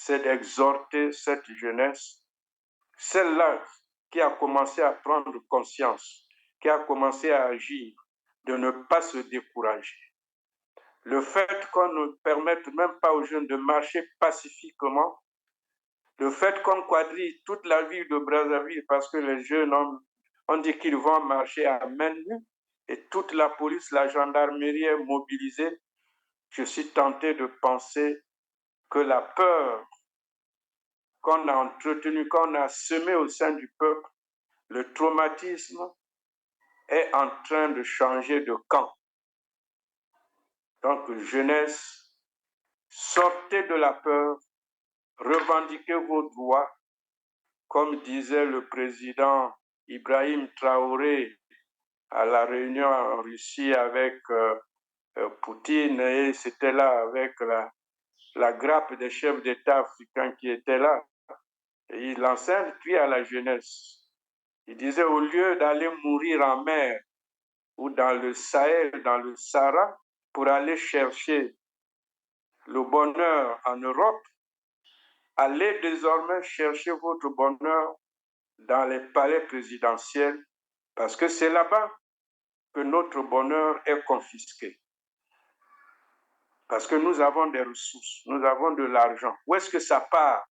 c'est d'exhorter cette jeunesse, celle-là qui a commencé à prendre conscience, qui a commencé à agir, de ne pas se décourager. Le fait qu'on ne permette même pas aux jeunes de marcher pacifiquement, le fait qu'on quadrille toute la ville de Brazzaville parce que les jeunes ont dit qu'ils vont marcher à main nue et toute la police, la gendarmerie est mobilisée, je suis tenté de penser que la peur qu'on a entretenue, qu'on a semée au sein du peuple, le traumatisme est en train de changer de camp. Donc, jeunesse, sortez de la peur, revendiquez vos droits, comme disait le président Ibrahim Traoré à la réunion en Russie avec Poutine, et c'était là avec la grappe des chefs d'État africains qui étaient là. Et il lançait un cri à la jeunesse. Il disait, au lieu d'aller mourir en mer ou dans le Sahel, dans le Sahara, pour aller chercher le bonheur en Europe, allez désormais chercher votre bonheur dans les palais présidentiels, parce que c'est là-bas que notre bonheur est confisqué. Parce que nous avons des ressources, nous avons de l'argent. Où est-ce que ça part?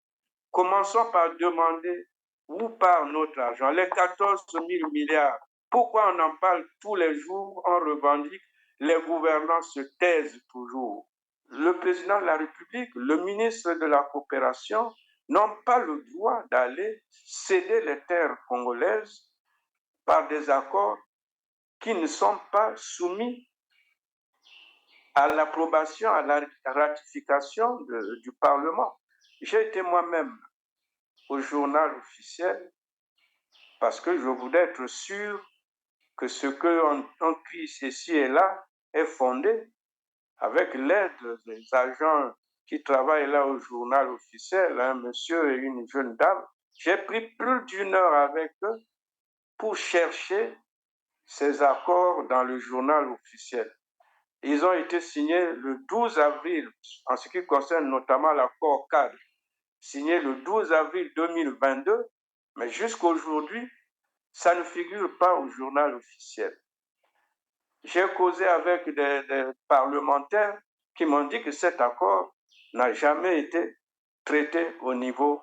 Commençons par demander où part notre argent, les 14 000 milliards. Pourquoi on en parle tous les jours, on revendique, les gouvernants se taisent toujours. Le président de la République, le ministre de la Coopération n'ont pas le droit d'aller céder les terres congolaises par des accords qui ne sont pas soumis à l'approbation, à la ratification du Parlement. J'ai été moi-même au journal officiel parce que je voulais être sûr que ce qu'on crie ici et là est fondé avec l'aide des agents qui travaillent là au journal officiel, un monsieur et une jeune dame. J'ai pris plus d'1 heure avec eux pour chercher ces accords dans le journal officiel. Ils ont été signés le 12 avril, en ce qui concerne notamment l'accord cadre, signé le 12 avril 2022, mais jusqu'aujourd'hui, ça ne figure pas au journal officiel. J'ai causé avec des parlementaires qui m'ont dit que cet accord n'a jamais été traité au niveau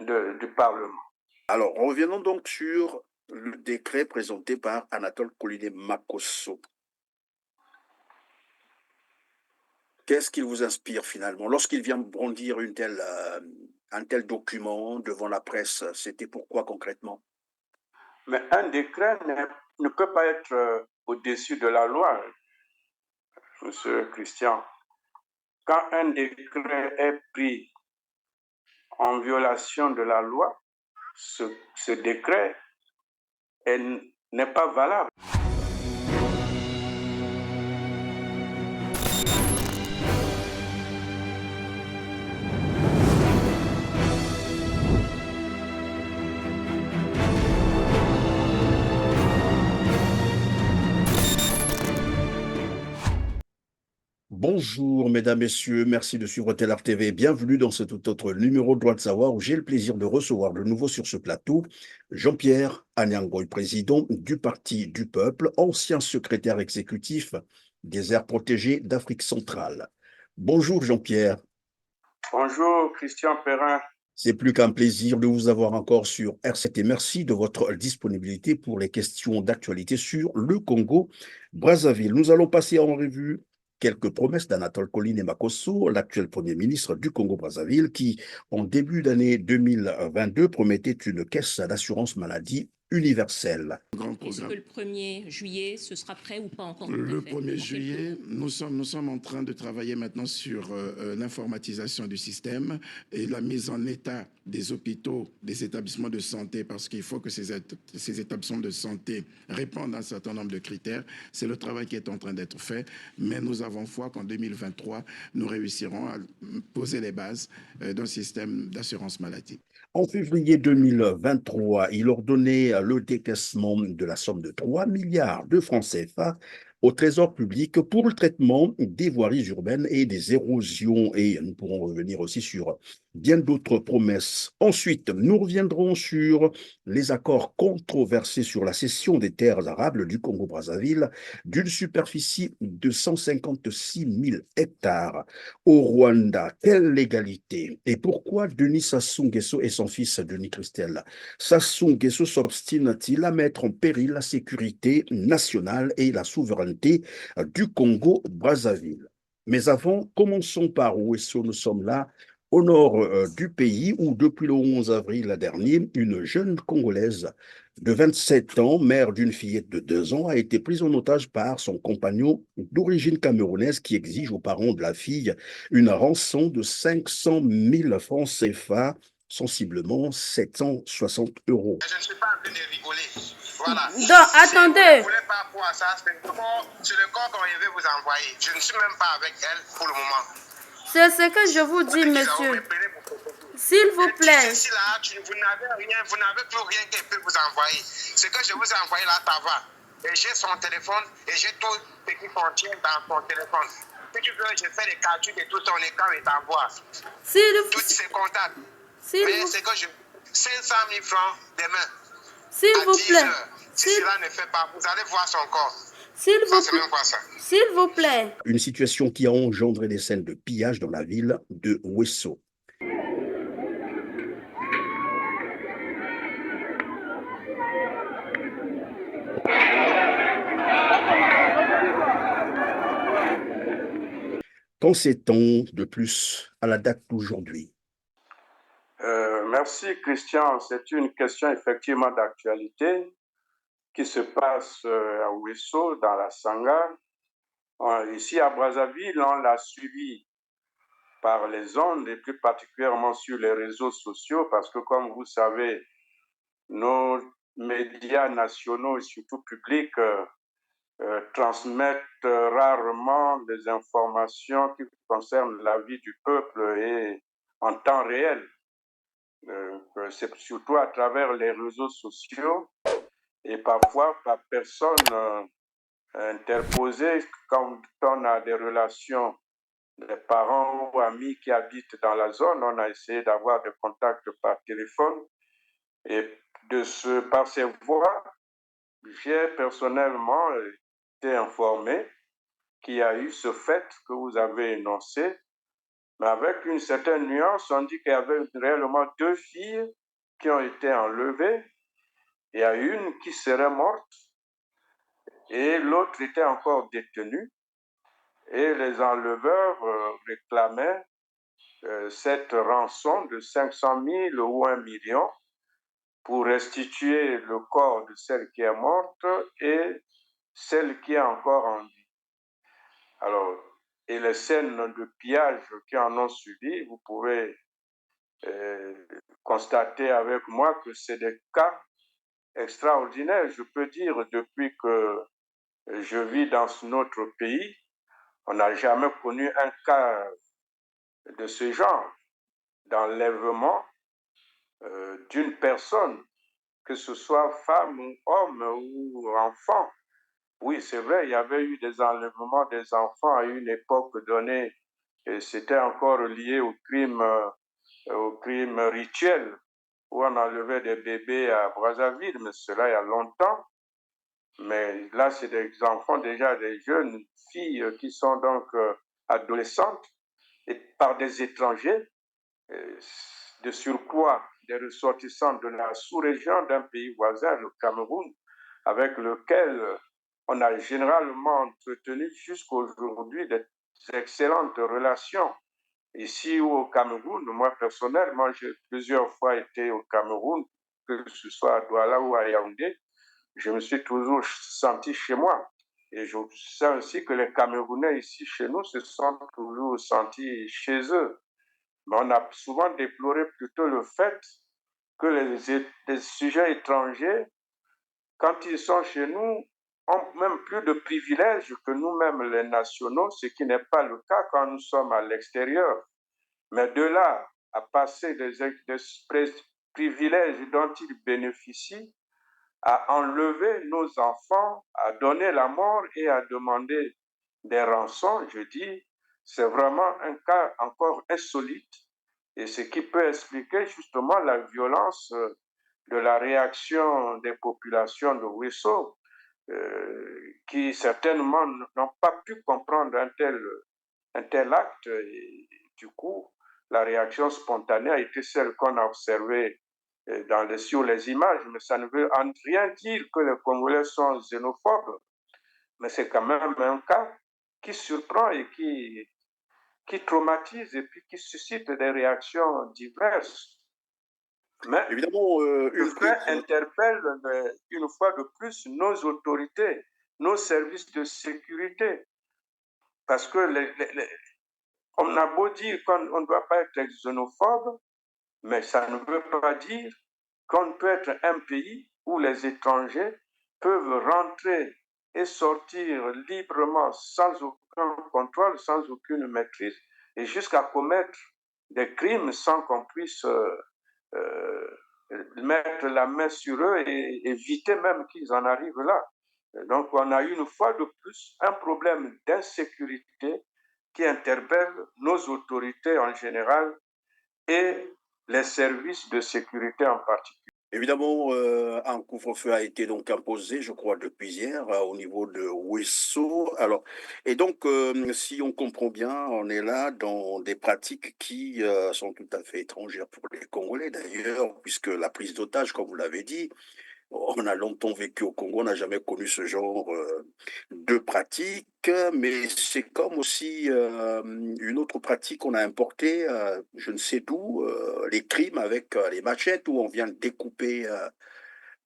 du Parlement. Alors, revenons donc sur le décret présenté par Anatole Colinet Makosso. Qu'est-ce qu'il vous inspire finalement? Lorsqu'il vient brandir un tel document devant la presse, c'était pourquoi concrètement? Mais un décret ne peut pas être au-dessus de la loi, Monsieur Christian. Quand un décret est pris en violation de la loi, ce décret n'est pas valable. Bonjour mesdames, messieurs, merci de suivre Tel Art TV. Bienvenue dans ce tout autre numéro de Droit de savoir où j'ai le plaisir de recevoir de nouveau sur ce plateau Jean-Pierre Anyangoy, président du Parti du Peuple, ancien secrétaire exécutif des aires protégées d'Afrique centrale. Bonjour Jean-Pierre. Bonjour Christian Perrin. C'est plus qu'un plaisir de vous avoir encore sur R7 et merci de votre disponibilité pour les questions d'actualité sur le Congo-Brazzaville. Nous allons passer en revue quelques promesses d'Anatole Colinet Makosso, l'actuel Premier ministre du Congo-Brazzaville, qui, en début d'année 2022, promettait une caisse d'assurance maladie universelle. Est-ce que le 1er juillet, ce sera prêt ou pas encore? Le 1er juillet, nous sommes en train de travailler maintenant sur l'informatisation du système et la mise en état des hôpitaux, des établissements de santé, parce qu'il faut que ces établissements de santé répondent à un certain nombre de critères. C'est le travail qui est en train d'être fait, mais nous avons foi qu'en 2023, nous réussirons à poser les bases d'un système d'assurance maladie. En février 2023, il ordonnait le décaissement de la somme de 3 milliards de francs CFA au trésor public pour le traitement des voiries urbaines et des érosions. Et nous pourrons revenir aussi sur bien d'autres promesses. Ensuite, nous reviendrons sur les accords controversés sur la cession des terres arables du Congo-Brazzaville d'une superficie de 156 000 hectares au Rwanda. Quelle légalité? Et pourquoi Denis Sassou Nguesso et son fils Denis Christel Sassou Nguesso s'obstine-t-il à mettre en péril la sécurité nationale et la souveraineté du Congo-Brazzaville? Mais avant, commençons par où est-ce que nous sommes là, au nord du pays, où depuis le 11 avril dernier, une jeune Congolaise de 27 ans, mère d'une fillette de 2 ans, a été prise en otage par son compagnon d'origine camerounaise qui exige aux parents de la fille une rançon de 500 000 francs CFA, sensiblement 760 euros. Je ne suis pas en train de rigoler. Voilà. Donc, Si vous attendez. ne voulez pas voir ça, c'est le corps qu'on veut vous envoyer. Je ne suis même pas avec elle pour le moment. C'est ce que je vous dis, monsieur. S'il vous plaît. Ici, là, vous n'avez rien, vous n'avez plus rien qu'elle peut vous envoyer. Ce que je vous ai envoyé là, ça va. Et j'ai son téléphone et j'ai tout ce qui contient dans son téléphone. Si tu veux, je fais les calculs de tout son écran et t'envoie. Toutes ses contacts. Mais c'est que 500 000 francs demain. S'il vous plaît. Si cela ne fait pas, vous allez voir son corps. S'il vous plaît. Une situation qui a engendré des scènes de pillage dans la ville de Ouesso. Qu'en sait-on de plus à la date d'aujourd'hui? Merci Christian, c'est une question effectivement d'actualité qui se passe à Ouesso, dans la Sangha. Ici à Brazzaville, on l'a suivi par les ondes et plus particulièrement sur les réseaux sociaux parce que comme vous savez, nos médias nationaux et surtout publics transmettent rarement des informations qui concernent la vie du peuple et en temps réel. C'est surtout à travers les réseaux sociaux et parfois par personnes interposées quand on a des relations des parents ou amis qui habitent dans la zone. On a essayé d'avoir des contacts par téléphone et par ces voies, j'ai personnellement été informé qu'il y a eu ce fait que vous avez énoncé, mais avec une certaine nuance, on dit qu'il y avait réellement 2 filles qui ont été enlevées. Il y a une qui serait morte et l'autre était encore détenue. Et les enleveurs réclamaient cette rançon de 500 000 ou 1 million pour restituer le corps de celle qui est morte et celle qui est encore en vie. Alors, et les scènes de pillage qui en ont suivi, vous pouvez constater avec moi que c'est des cas extraordinaires. Je peux dire, depuis que je vis dans notre pays, on n'a jamais connu un cas de ce genre, d'enlèvement d'une personne, que ce soit femme ou homme ou enfant. Oui, c'est vrai, il y avait eu des enlèvements des enfants à une époque donnée, et c'était encore lié au crime rituel, où on enlevait des bébés à Brazzaville, mais cela il y a longtemps. Mais là, c'est des enfants déjà, des jeunes filles qui sont donc adolescentes, et par des étrangers, de surcroît des ressortissants de la sous-région d'un pays voisin, le Cameroun, avec lequel on a généralement entretenu jusqu'à aujourd'hui des excellentes relations. Ici ou au Cameroun, moi personnellement, j'ai plusieurs fois été au Cameroun, que ce soit à Douala ou à Yaoundé, je me suis toujours senti chez moi. Et je sais aussi que les Camerounais ici chez nous se sont toujours sentis chez eux. Mais on a souvent déploré plutôt le fait que les sujets étrangers, quand ils sont chez nous, ont même plus de privilèges que nous-mêmes les nationaux, ce qui n'est pas le cas quand nous sommes à l'extérieur. Mais de là à passer des privilèges dont ils bénéficient à enlever nos enfants, à donner la mort et à demander des rançons, je dis, c'est vraiment un cas encore insolite et ce qui peut expliquer justement la violence de la réaction des populations de Ouesso, qui certainement n'ont pas pu comprendre un tel acte. Et du coup, la réaction spontanée a été celle qu'on a observée sur les images, mais ça ne veut en rien dire que les Congolais sont xénophobes, mais c'est quand même un cas qui surprend et qui traumatise et puis qui suscite des réactions diverses. Mais Évidemment, le fait interpelle une fois de plus nos autorités, nos services de sécurité, parce que on a beau dire qu'on ne doit pas être xénophobe, mais ça ne veut pas dire qu'on peut être un pays où les étrangers peuvent rentrer et sortir librement sans aucun contrôle, sans aucune maîtrise, et jusqu'à commettre des crimes sans qu'on puisse mettre la main sur eux et éviter même qu'ils en arrivent là. Donc on a une fois de plus un problème d'insécurité qui interpelle nos autorités en général et les services de sécurité en particulier. Évidemment, un couvre-feu a été donc imposé, je crois, depuis hier au niveau de Ouesso. Alors, et donc, si on comprend bien, on est là dans des pratiques qui sont tout à fait étrangères pour les Congolais d'ailleurs, puisque la prise d'otage, comme vous l'avez dit, on a longtemps vécu au Congo, on n'a jamais connu ce genre de pratique, mais c'est comme aussi une autre pratique qu'on a importée, je ne sais d'où, les crimes avec les machettes, où on vient découper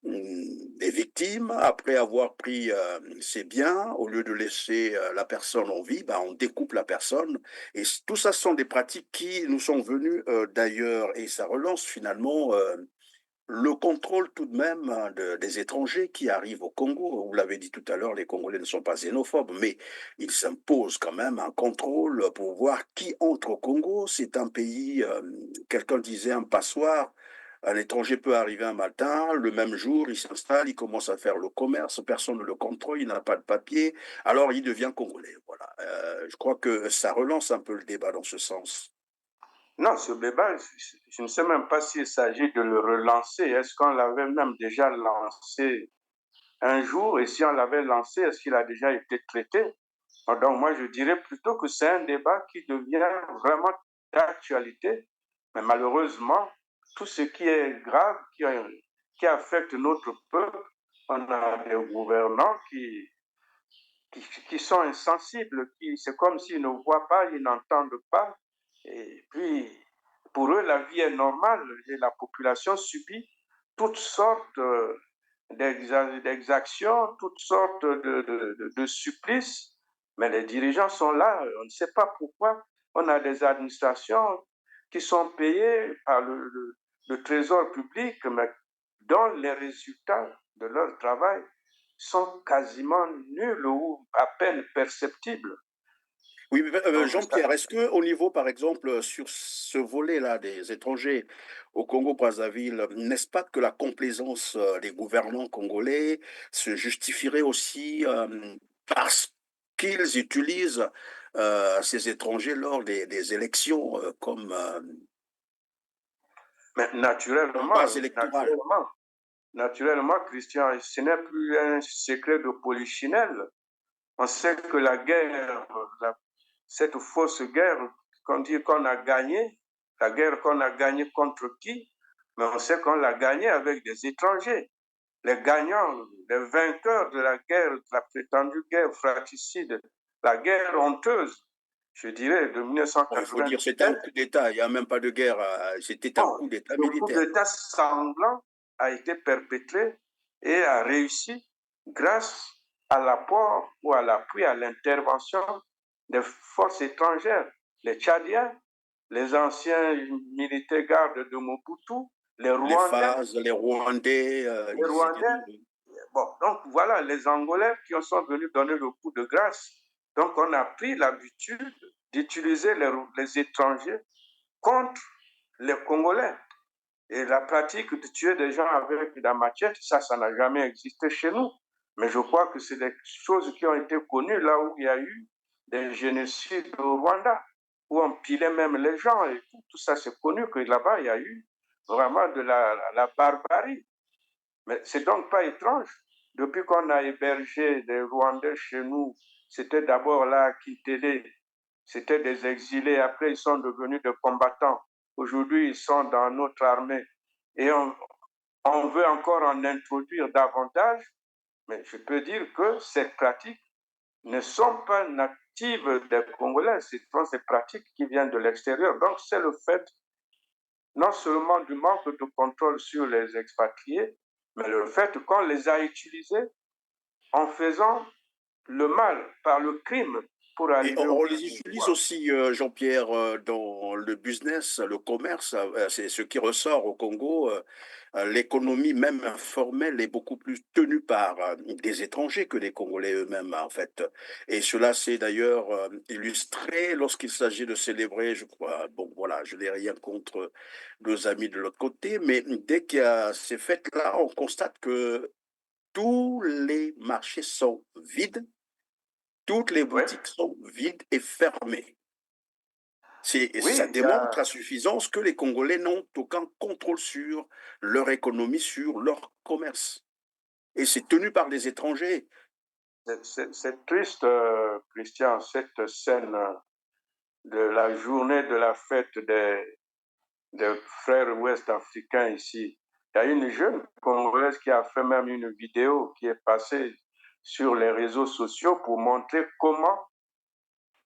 les victimes après avoir pris ses biens, au lieu de laisser la personne en vie, ben, on découpe la personne. Et tout ça sont des pratiques qui nous sont venues d'ailleurs, et ça relance finalement le contrôle tout de même des étrangers qui arrivent au Congo. Vous l'avez dit tout à l'heure, les Congolais ne sont pas xénophobes, mais il s'impose quand même un contrôle pour voir qui entre au Congo. C'est un pays, quelqu'un disait, un passoire. Un étranger peut arriver un matin, le même jour, il s'installe, il commence à faire le commerce, personne ne le contrôle, il n'a pas de papier, alors il devient congolais. Voilà. Je crois que ça relance un peu le débat dans ce sens. Non, ce débat, je ne sais même pas s'il s'agit de le relancer. Est-ce qu'on l'avait même déjà lancé un jour? Et si on l'avait lancé, est-ce qu'il a déjà été traité? Donc moi, je dirais plutôt que c'est un débat qui devient vraiment d'actualité. Mais malheureusement, tout ce qui est grave, qui affecte notre peuple, on a des gouvernants qui sont insensibles, c'est comme s'ils ne voient pas, ils n'entendent pas. Et puis, pour eux, la vie est normale et la population subit toutes sortes d'exactions, toutes sortes de supplices. Mais les dirigeants sont là, on ne sait pas pourquoi. On a des administrations qui sont payées par le trésor public, mais dont les résultats de leur travail sont quasiment nuls ou à peine perceptibles. Oui, Jean-Pierre, est-ce que au niveau, par exemple, sur ce volet-là des étrangers au Congo-Brazzaville, n'est-ce pas que la complaisance des gouvernants congolais se justifierait aussi parce qu'ils utilisent ces étrangers lors des élections comme Mais base électorale? naturellement, Christian, ce n'est plus un secret de polichinelle. On sait que la guerre, cette fausse guerre qu'on dit qu'on a gagnée, la guerre qu'on a gagnée contre qui? Mais on sait qu'on l'a gagnée avec des étrangers. Les gagnants, les vainqueurs de la guerre, de la prétendue guerre fratricide, la guerre honteuse, je dirais, de Bon, il faut dire que c'était un 1997. coup d'État, il n'y a même pas de guerre, c'était un Bon, coup d'État le coup militaire. d'État sanglant a été perpétré et a réussi grâce à l'apport ou à l'appui, à l'intervention des forces étrangères, les Tchadiens, les anciens militaires gardes de Mobutu, les Les Rwandais, phases, les Rwandais, les ils étaient Rwandais. venus. Bon, donc voilà les Angolais qui sont venus donner le coup de grâce. Donc on a pris l'habitude d'utiliser les étrangers contre les Congolais. Et la pratique de tuer des gens avec la machette, ça n'a jamais existé chez nous. Mais je crois que c'est des choses qui ont été connues là où il y a eu des génocides au Rwanda, où on pilait même les gens et tout ça, c'est connu que là-bas, il y a eu vraiment de la barbarie. Mais c'est donc pas étrange. Depuis qu'on a hébergé des Rwandais chez nous, c'était d'abord là à Kitele, c'était des exilés. Après, ils sont devenus des combattants. Aujourd'hui, ils sont dans notre armée. Et on veut encore en introduire davantage. Mais je peux dire que ces pratiques ne sont pas natives des Congolais. Ce sont ces pratiques qui viennent de l'extérieur. Donc, c'est le fait non seulement du manque de contrôle sur les expatriés, mais le fait qu'on les a utilisés en faisant le mal par le crime pour Et arriver on au les utilise pouvoir. aussi, Jean-Pierre, dans le business, le commerce. C'est ce qui ressort au Congo. L'économie même informelle est beaucoup plus tenue par des étrangers que les Congolais eux-mêmes, en fait. Et cela s'est d'ailleurs illustré lorsqu'il s'agit de célébrer, je crois, bon voilà, je n'ai rien contre nos amis de l'autre côté, mais dès qu'il y a ces fêtes-là, on constate que tous les marchés sont vides, toutes les Oui, boutiques sont vides et fermées. Ça oui, il y a, démontre à suffisance que les Congolais n'ont aucun contrôle sur leur économie, sur leur commerce. Et c'est tenu par les étrangers. c'est triste, Christian, cette scène de la journée de la fête des frères ouest-africains ici. Il y a une jeune Congolaise qui a fait même une vidéo qui est passée sur les réseaux sociaux pour montrer comment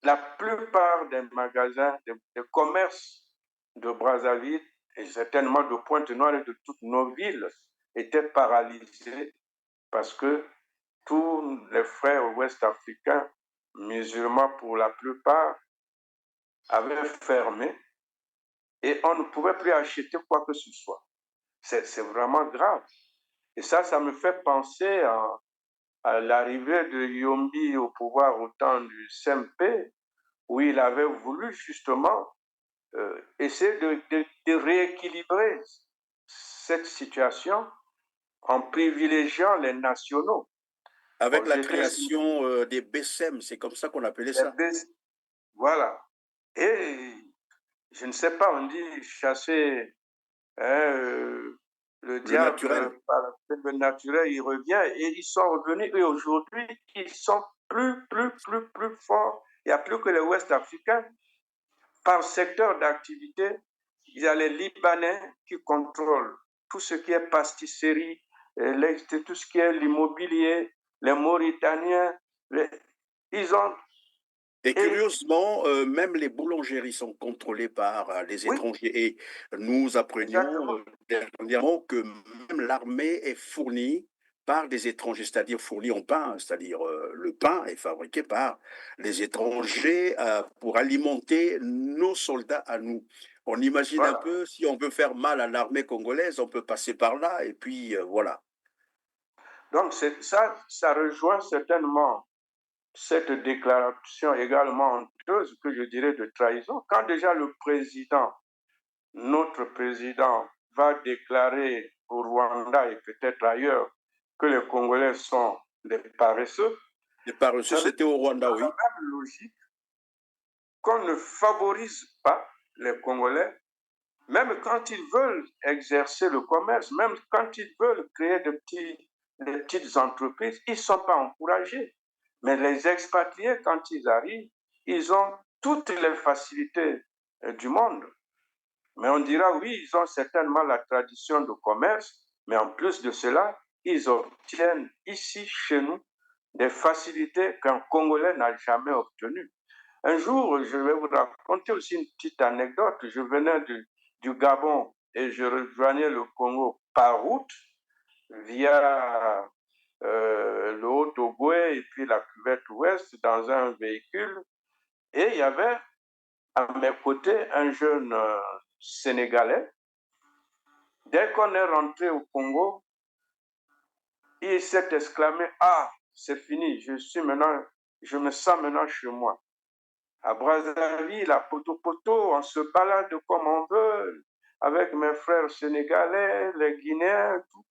la plupart des magasins, des commerces de Brazzaville et certainement de Pointe-Noire et de toutes nos villes étaient paralysés parce que tous les frères ouest-africains, musulmans pour la plupart, avaient fermé et on ne pouvait plus acheter quoi que ce soit. C'est vraiment grave. Et ça me fait penser à l'arrivée de Yombi au pouvoir au temps du CMP, où il avait voulu justement essayer de rééquilibrer cette situation en privilégiant les nationaux. Avec Bon, la j'étais création des BSM, c'est comme ça qu'on appelait ça. voilà. Et je ne sais pas, on dit chasser hein, le Le naturel. diable par le naturel, il revient et ils sont revenus. Et aujourd'hui, ils sont plus forts. Il n'y a plus que les Ouest-Africains. Par secteur d'activité, il y a les Libanais qui contrôlent tout ce qui est pastisserie, tout ce qui est l'immobilier, les Mauritaniens, ils ont... Et Et curieusement, même les boulangeries sont contrôlées par les oui, étrangers. Et nous apprenions exactement. dernièrement que même l'armée est fournie par des étrangers, c'est-à-dire fournie en pain, c'est-à-dire le pain est fabriqué par les étrangers pour alimenter nos soldats à nous. On imagine un Voilà. peu, si on veut faire mal à l'armée congolaise, on peut passer par là, et puis voilà. Donc ça rejoint certainement cette déclaration également honteuse que je dirais de trahison. Quand déjà le président, notre président, va déclarer au Rwanda et peut-être ailleurs que les Congolais sont des paresseux, Et par reçu, ça veut c'était au dire Rwanda, dans la oui. même logique qu'on ne favorise pas les Congolais, même quand ils veulent exercer le commerce, même quand ils veulent créer des petites entreprises, ils ne sont pas encouragés. Mais les expatriés, quand ils arrivent, ils ont toutes les facilités du monde. Mais on dira, oui, ils ont certainement la tradition de commerce, mais en plus de cela, ils obtiennent ici, chez nous, des facilités qu'un Congolais n'a jamais obtenues. Un jour, je vais vous raconter aussi une petite anecdote. Je venais du Gabon et je rejoignais le Congo par route via le Haut-Ogooué et puis la cuvette ouest dans un véhicule. Et il y avait à mes côtés un jeune Sénégalais. Dès qu'on est rentré au Congo, il s'est exclamé, ah, c'est fini, je me sens maintenant chez moi. À Brazzaville, à Poto-Poto, on se balade comme on veut. avec mes frères sénégalais, les Guinéens, tout.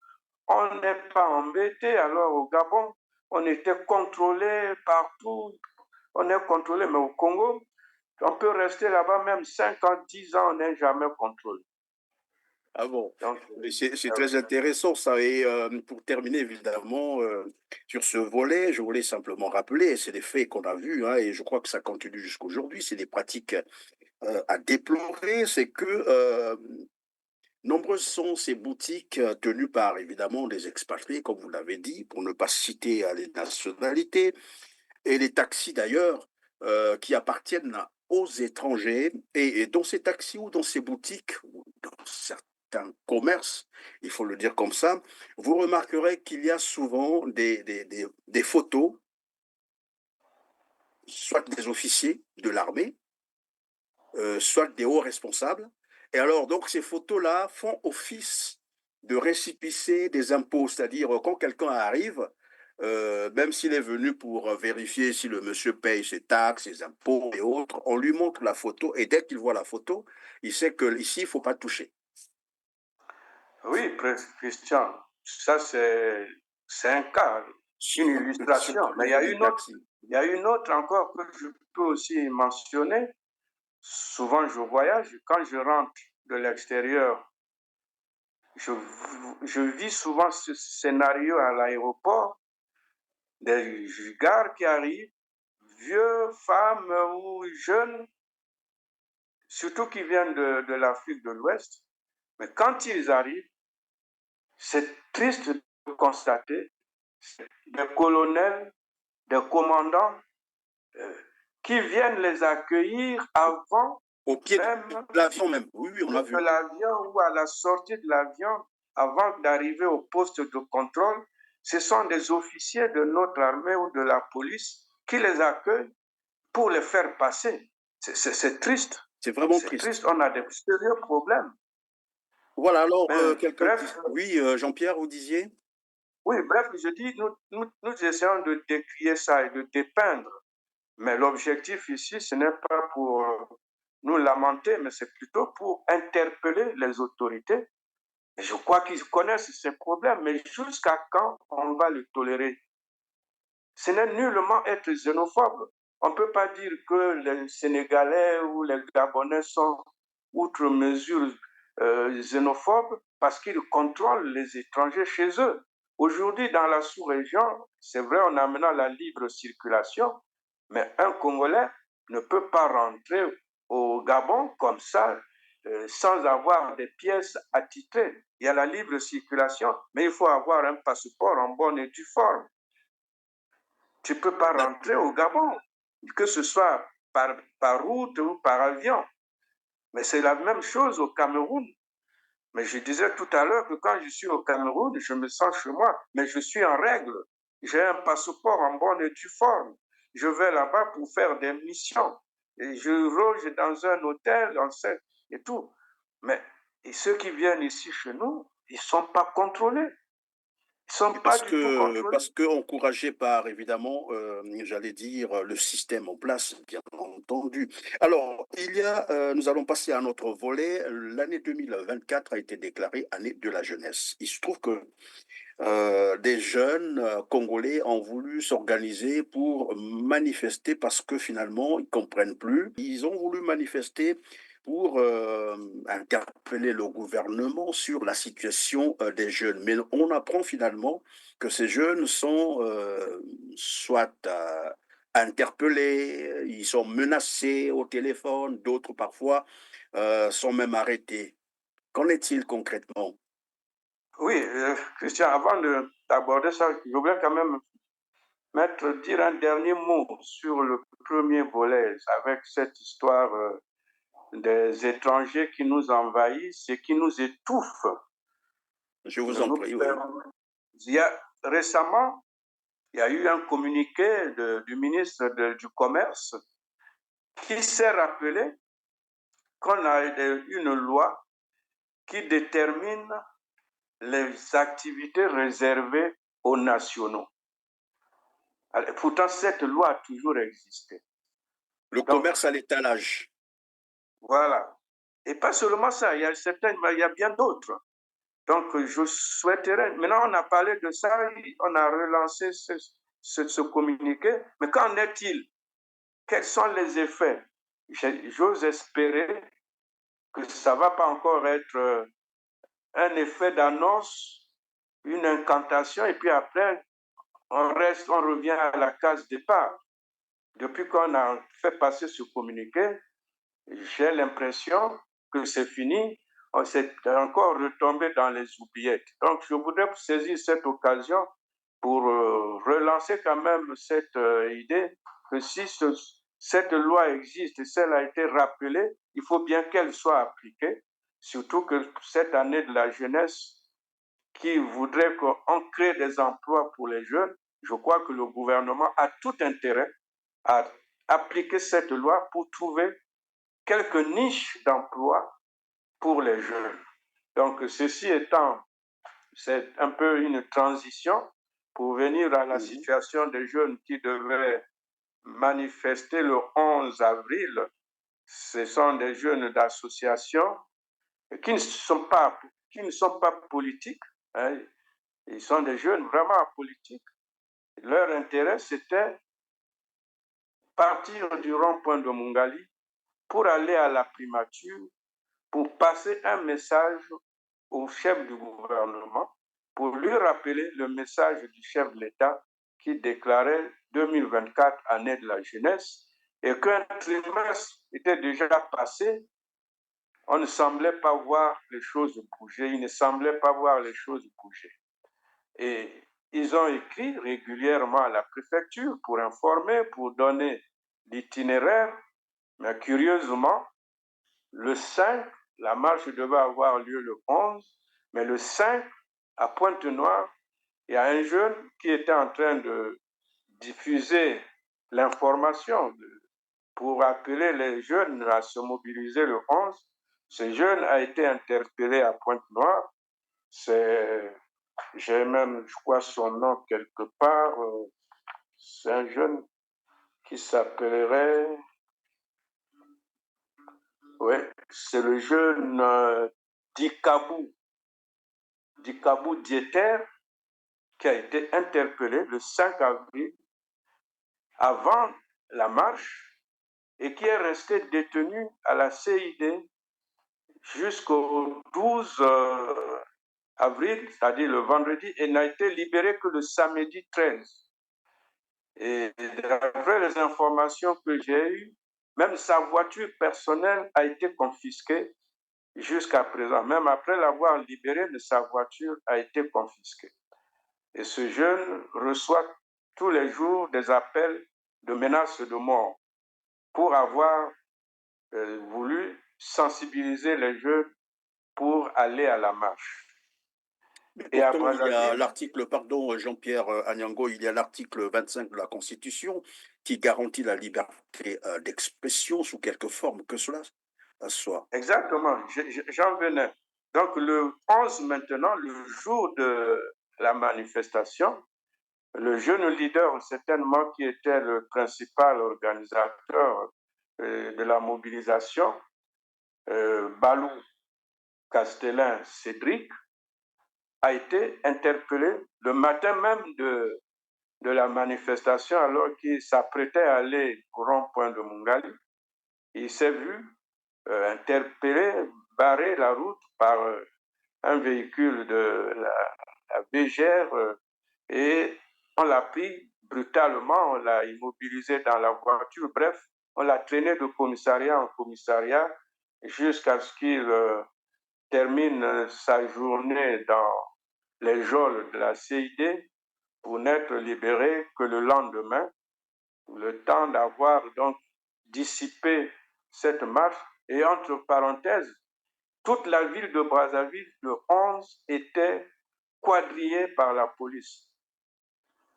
On n'est pas embêté. Alors au Gabon, on était contrôlé partout. On est contrôlé, mais au Congo, on peut rester là-bas même 5 ans, 10 ans, on n'est jamais contrôlé. Ah bon, Donc, c'est très intéressant ça. Et pour terminer, évidemment, sur ce volet, je voulais simplement rappeler, c'est des faits qu'on a vus, hein, et je crois que ça continue jusqu'aujourd'hui, c'est des pratiques à déplorer, c'est que nombreuses sont ces boutiques tenues par, évidemment, des expatriés, comme vous l'avez dit, pour ne pas citer les nationalités, et les taxis d'ailleurs, qui appartiennent aux étrangers, et dans ces taxis ou dans ces boutiques, ou dans certains commerces, il faut le dire comme ça, vous remarquerez qu'il y a souvent des photos, soit des officiers de l'armée, soit des hauts responsables. Et alors, donc, ces photos-là font office de récépissé des impôts, c'est-à-dire quand quelqu'un arrive, même s'il est venu pour vérifier si le monsieur paye ses taxes, ses impôts et autres, on lui montre la photo et dès qu'il voit la photo, il sait que ici il ne faut pas toucher. oui, Christian, ça c'est un cas, une illustration. Mais il y a une autre encore que je peux aussi mentionner. Souvent, je voyage. Quand je rentre de l'extérieur, je vis souvent ce scénario à l'aéroport, des gars qui arrivent, vieux, femmes ou jeunes, surtout qui viennent de l'Afrique de l'Ouest. Mais quand ils arrivent, c'est triste de constater des colonels, des commandants qui viennent les accueillir avant Au pied même de l'avion même. Oui, oui, on l'a vu. de l'avion ou à la sortie de l'avion, avant d'arriver au poste de contrôle. Ce sont des officiers de notre armée ou de la police qui les accueillent pour les faire passer. C'est triste. C'est vraiment C'est triste. triste. On a des sérieux problèmes. Voilà, alors, quelqu'un Bref, Oui, Jean-Pierre, vous disiez? oui, bref, je dis, nous essayons de décrier ça et de dépeindre. Mais l'objectif ici, ce n'est pas pour nous lamenter, mais c'est plutôt pour interpeller les autorités. Et je crois qu'ils connaissent ces problèmes, mais jusqu'à quand on va le tolérer? Ce n'est nullement être xénophobe. On ne peut pas dire que les Sénégalais ou les Gabonais sont outre mesure xénophobes parce qu'ils contrôlent les étrangers chez eux. Aujourd'hui, dans la sous-région, c'est vrai, on a maintenant la libre circulation, mais un Congolais ne peut pas rentrer au Gabon comme ça, sans avoir des pièces attitrées. Il y a la libre circulation, mais il faut avoir un passeport en bonne et due forme. Tu ne peux pas rentrer au Gabon, que ce soit par route ou par avion. Mais c'est la même chose au Cameroun. Mais je disais tout à l'heure que quand je suis au Cameroun, je me sens chez moi, mais je suis en règle. J'ai un passeport en bonne et due forme. Je vais là-bas pour faire des missions. Et je loge dans un hôtel, et tout. Mais et ceux qui viennent ici chez nous, ils ne sont pas contrôlés. Ils sont pas du tout contrôlés. Parce que encouragé par, évidemment, j'allais dire, le système en place, bien entendu. Alors, nous allons passer à un autre volet. L'année 2024 a été déclarée année de la jeunesse. Il se trouve que des jeunes Congolais ont voulu s'organiser pour manifester parce que finalement, ils ne comprennent plus. Ils ont voulu manifester pour interpeller le gouvernement sur la situation des jeunes. Mais on apprend finalement que ces jeunes sont soit interpellés, ils sont menacés au téléphone, d'autres parfois sont même arrêtés. Qu'en est-il concrètement? Oui, Christian, avant d'aborder ça, je voudrais quand même dire un dernier mot sur le premier volet, avec cette histoire des étrangers qui nous envahissent et qui nous étouffent. Je vous en prie, oui. Récemment, il y a eu un communiqué du ministre du Commerce qui s'est rappelé qu'on a une loi qui détermine les activités réservées aux nationaux. Alors, pourtant, cette loi a toujours existé. Le commerce à l'étalage. Voilà. Et pas seulement ça, il y a bien d'autres. Donc, je souhaiterais, maintenant on a parlé de ça, on a relancé ce communiqué, mais qu'en est-il? Quels sont les effets? J'ose espérer que ça ne va pas encore être un effet d'annonce, une incantation, et puis après, on revient à la case départ. Depuis qu'on a fait passer ce communiqué, j'ai l'impression que c'est fini, on s'est encore retombé dans les oubliettes. Donc, je voudrais saisir cette occasion pour relancer quand même cette idée que si cette loi existe et si elle a été rappelée, il faut bien qu'elle soit appliquée, surtout que cette année de la jeunesse qui voudrait qu'on crée des emplois pour les jeunes, je crois que le gouvernement a tout intérêt à appliquer cette loi pour trouver quelques niches d'emploi pour les jeunes. Donc, ceci étant, c'est un peu une transition pour venir à la situation des jeunes qui devaient manifester le 11 avril. Ce sont des jeunes d'associations qui ne sont pas politiques. Hein. Ils sont des jeunes vraiment apolitiques. Leur intérêt, c'était partir du rond-point de Mungali pour aller à la primature, pour passer un message au chef du gouvernement, pour lui rappeler le message du chef de l'État qui déclarait 2024 année de la jeunesse et qu'un trimestre était déjà passé. On ne semblait pas voir les choses bouger, il ne semblait pas voir les choses bouger. Et ils ont écrit régulièrement à la préfecture pour informer, pour donner l'itinéraire, mais curieusement, le 5, la marche devait avoir lieu le 11, mais le 5, à Pointe-Noire, il y a un jeune qui était en train de diffuser l'information pour appeler les jeunes à se mobiliser le 11. Ce jeune a été interpellé à Pointe-Noire. J'ai même, je crois, son nom quelque part. C'est un jeune qui s'appellerait... Oui, c'est le jeune Dikabou Dieter qui a été interpellé le 5 avril avant la marche et qui est resté détenu à la CID jusqu'au 12 avril, c'est-à-dire le vendredi, et n'a été libéré que le samedi 13. Et d'après les informations que j'ai eues, même sa voiture personnelle a été confisquée jusqu'à présent. Même après l'avoir libéré, sa voiture a été confisquée. Et ce jeune reçoit tous les jours des appels de menaces de mort pour avoir voulu sensibiliser les jeunes pour aller à la marche. Et pourtant, il y a l'article, pardon Jean-Pierre Anyango, il y a l'article 25 de la Constitution qui garantit la liberté d'expression sous quelque forme que cela soit. Exactement, j'en venais. Donc le 11 maintenant, le jour de la manifestation, le jeune leader, certainement qui était le principal organisateur de la mobilisation, Balou Castellin Cédric, a été interpellé le matin même de la manifestation alors qu'il s'apprêtait à aller au rond-point de Mungali. Il s'est vu interpellé, barrer la route par un véhicule de la BGR et on l'a pris brutalement, on l'a immobilisé dans la voiture. Bref, on l'a traîné de commissariat en commissariat jusqu'à ce qu'il termine sa journée dans les geôles de la CID pour n'être libéré que le lendemain, le temps d'avoir donc dissipé cette marche. Et entre parenthèses, toute la ville de Brazzaville, le 11, était quadrillée par la police.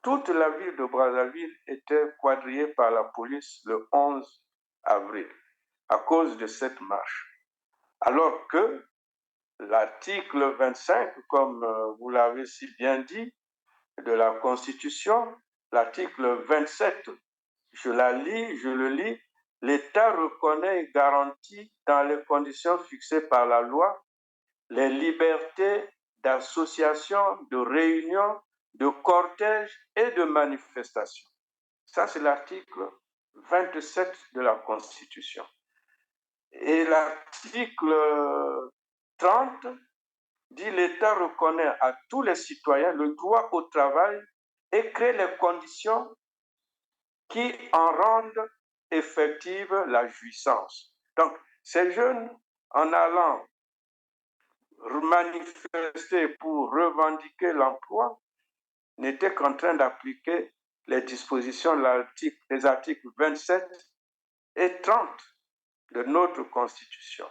Toute la ville de Brazzaville était quadrillée par la police le 11 avril à cause de cette marche. Alors que l'article 25, comme vous l'avez si bien dit, de la Constitution, l'article 27, je le lis, l'État reconnaît et garantit dans les conditions fixées par la loi les libertés d'association, de réunion, de cortège et de manifestation. Ça, c'est l'article 27 de la Constitution. Et l'article 30 dit l'État reconnaît à tous les citoyens le droit au travail et crée les conditions qui en rendent effective la jouissance. Donc, ces jeunes, en allant manifester pour revendiquer l'emploi, n'étaient qu'en train d'appliquer les dispositions des articles 27 et 30 de notre Constitution.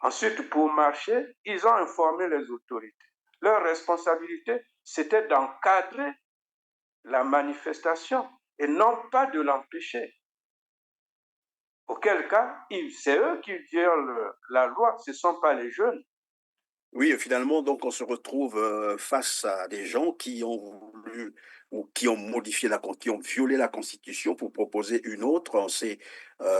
Ensuite, pour marcher, ils ont informé les autorités. Leur responsabilité, c'était d'encadrer la manifestation et non pas de l'empêcher. Auquel cas, c'est eux qui violent la loi, ce ne sont pas les jeunes. Oui, finalement, donc on se retrouve face à des gens qui ont voulu ou qui ont modifié qui ont violé la Constitution pour proposer une autre. On sait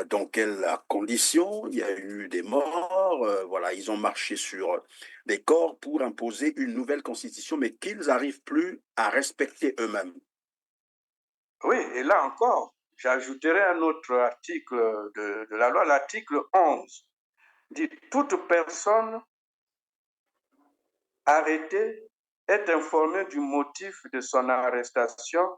dans quelles conditions il y a eu des morts. Voilà, ils ont marché sur des corps pour imposer une nouvelle Constitution, mais qu'ils n'arrivent plus à respecter eux-mêmes. Oui, et là encore, j'ajouterai un autre article de la loi, l'article 11, dit toute personne arrêté est informé du motif de son arrestation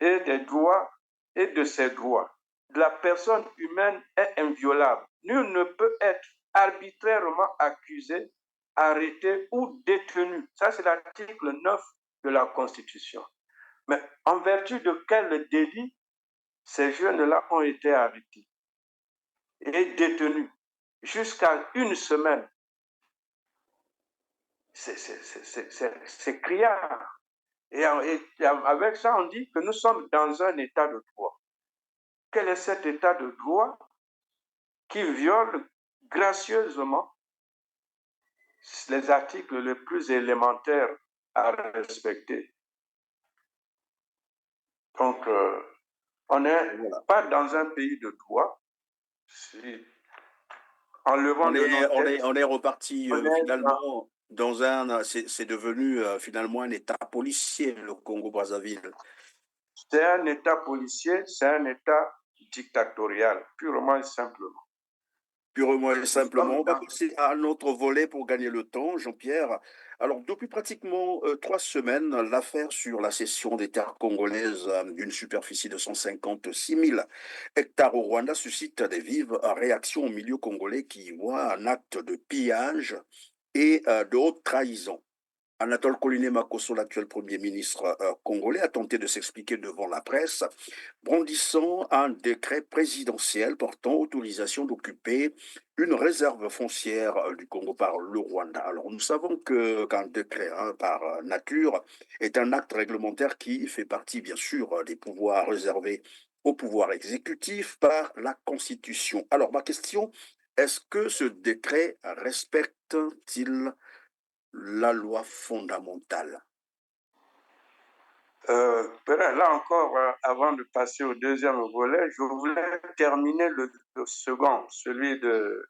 et des droits et de ses droits. La personne humaine est inviolable. Nul ne peut être arbitrairement accusé, arrêté ou détenu. Ça, c'est l'article 9 de la Constitution. Mais en vertu de quel délit ces jeunes-là ont été arrêtés et détenus jusqu'à une semaine? C'est criard. Et avec ça, on dit que nous sommes dans un état de droit. Quel est cet état de droit qui viole gracieusement les articles les plus élémentaires à respecter? Donc, on n'est pas dans un pays de droit. En levant on est reparti finalement dans c'est devenu finalement un État policier, le Congo-Brazzaville. C'est un État policier, c'est un État dictatorial, purement et simplement. Purement et simplement. On va passer à un autre volet pour gagner le temps, Jean-Pierre. Alors, depuis pratiquement 3 semaines, l'affaire sur la cession des terres congolaises d'une superficie de 156 000 hectares au Rwanda suscite des vives réactions au milieu congolais qui voit un acte de pillage et de haute trahison. Anatole Koliné Makosso, l'actuel Premier ministre congolais, a tenté de s'expliquer devant la presse, brandissant un décret présidentiel portant autorisation d'occuper une réserve foncière du Congo par le Rwanda. Alors nous savons qu'un décret, par nature, est un acte réglementaire qui fait partie, bien sûr, des pouvoirs réservés au pouvoir exécutif par la Constitution. Alors ma question, est-ce que ce décret respecte-t-il la loi fondamentale? Là encore, avant de passer au deuxième volet, je voulais terminer le second, celui de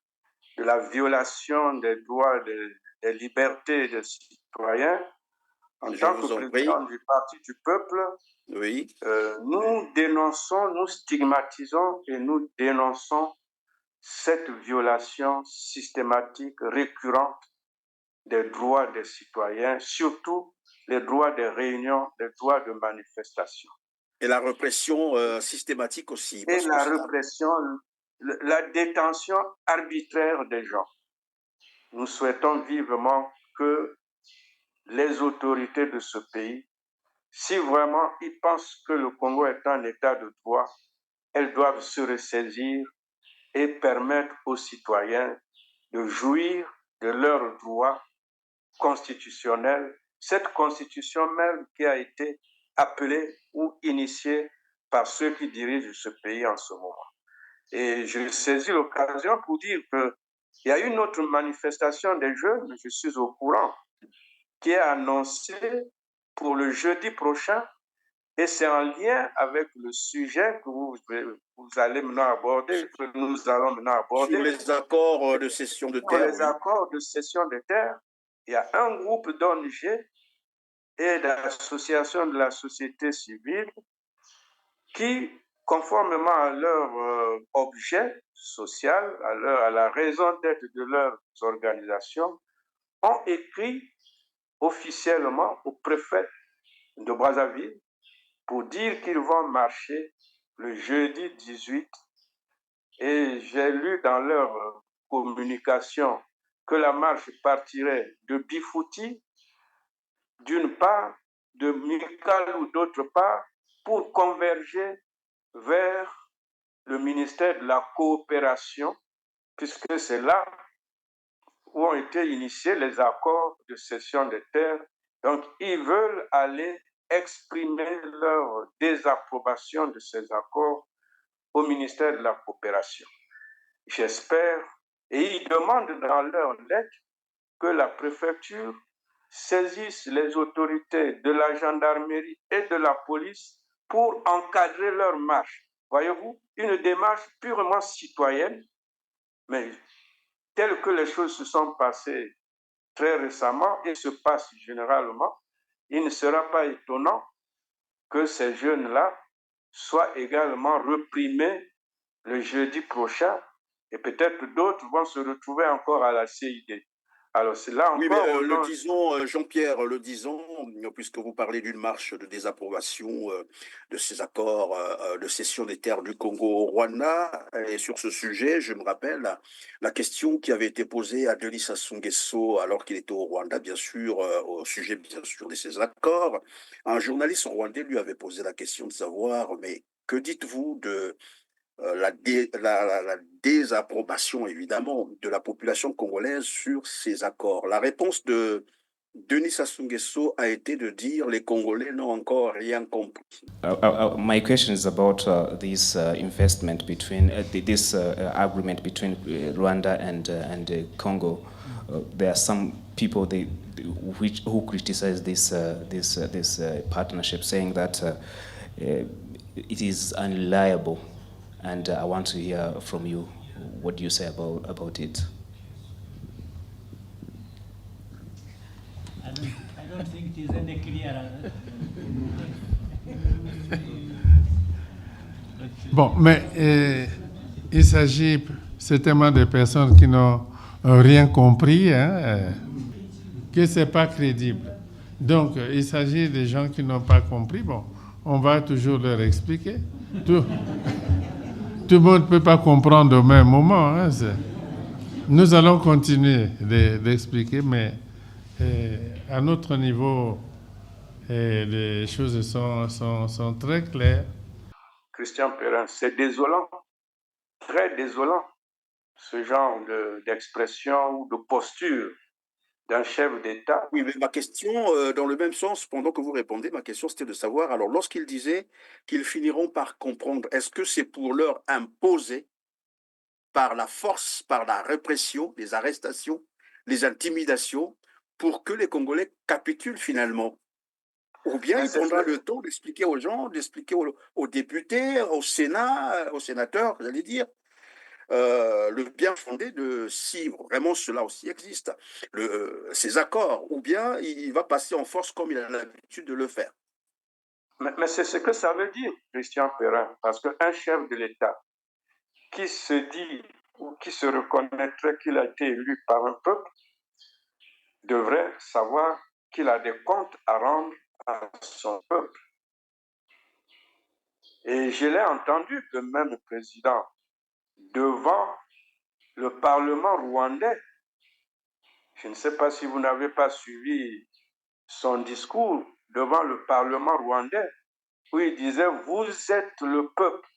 la violation des droits, des libertés des citoyens. En tant que président du Parti du Peuple, oui. Nous dénonçons, nous stigmatisons et nous dénonçons cette violation systématique, récurrente des droits des citoyens, surtout les droits de réunion, les droits de manifestation. Et la répression systématique aussi. Et la répression, la détention arbitraire des gens. Nous souhaitons vivement que les autorités de ce pays, si vraiment ils pensent que le Congo est un état de droit, elles doivent se ressaisir et permettre aux citoyens de jouir de leurs droits constitutionnels, cette constitution même qui a été appelée ou initiée par ceux qui dirigent ce pays en ce moment. Et je saisis l'occasion pour dire qu'il y a une autre manifestation des jeunes, je suis au courant, qui est annoncée pour le jeudi prochain Et c'est en lien avec le sujet que vous allez maintenant aborder, que nous allons maintenant aborder. Sur les accords de cession de terre. Sur les accords de cession de terre, il y a un groupe d'ONG et d'associations de la société civile qui, conformément à leur objet social, à la raison d'être de leurs organisations, ont écrit officiellement au préfet de Brazzaville pour dire qu'ils vont marcher le jeudi 18. Et j'ai lu dans leur communication que la marche partirait de Bifouti, d'une part, de Mikal ou d'autre part, pour converger vers le ministère de la coopération, puisque c'est là où ont été initiés les accords de cession des terres. Donc, ils veulent aller exprimer leur désapprobation de ces accords au ministère de la coopération. J'espère, et ils demandent dans leur lettre que la préfecture saisisse les autorités de la gendarmerie et de la police pour encadrer leur marche. Voyez-vous, une démarche purement citoyenne, mais telles que les choses se sont passées très récemment et se passent généralement, il ne sera pas étonnant que ces jeunes-là soient également reprimés le jeudi prochain et peut-être d'autres vont se retrouver encore à la CID. Alors c'est là encore... Oui, mais le disons, Jean-Pierre, le disons, puisque vous parlez d'une marche de désapprobation de ces accords de cession des terres du Congo au Rwanda, et sur ce sujet, je me rappelle la question qui avait été posée à Denis Sassou Nguesso alors qu'il était au Rwanda, bien sûr, au sujet, bien sûr, de ces accords. Un journaliste rwandais lui avait posé la question de savoir, mais que dites-vous de la désapprobation, évidemment, de la population congolaise sur ces accords. La réponse de Denis Sassou Nguesso a été de dire les Congolais n'ont encore rien compris. My question is about this investment between this agreement between Rwanda and Congo. There are some people who criticize this partnership, saying that it is unreliable. And I want to hear from you. What do you say about it? I don't think it is any clearer. Bon, mais il s'agit certainement de personnes qui n'ont rien compris, que ce n'est pas crédible. Donc, il s'agit de gens qui n'ont pas compris. Bon, on va toujours leur expliquer. Tout le monde ne peut pas comprendre au même moment. Nous allons continuer d'expliquer, mais à notre niveau, les choses sont très claires. Christian Perrin, c'est désolant, très désolant, ce genre d'expression ou de posture d'un chef d'État. Oui, mais ma question, dans le même sens, pendant que vous répondez, ma question c'était de savoir, alors lorsqu'il disait qu'ils finiront par comprendre, est-ce que c'est pour leur imposer par la force, par la répression, les arrestations, les intimidations, pour que les Congolais capitulent finalement? Ou bien il prendra le temps d'expliquer aux gens, d'expliquer aux députés, au Sénat, aux sénateurs, j'allais dire, le bien fondé de si vraiment cela aussi existe, ces accords, ou bien il va passer en force comme il a l'habitude de le faire. Mais c'est ce que ça veut dire, Christian Perrin, parce qu'un chef de l'État qui se dit ou qui se reconnaîtrait qu'il a été élu par un peuple devrait savoir qu'il a des comptes à rendre à son peuple. Et je l'ai entendu, le même président, devant le Parlement rwandais. Je ne sais pas si vous n'avez pas suivi son discours devant le Parlement rwandais, où il disait « Vous êtes le peuple,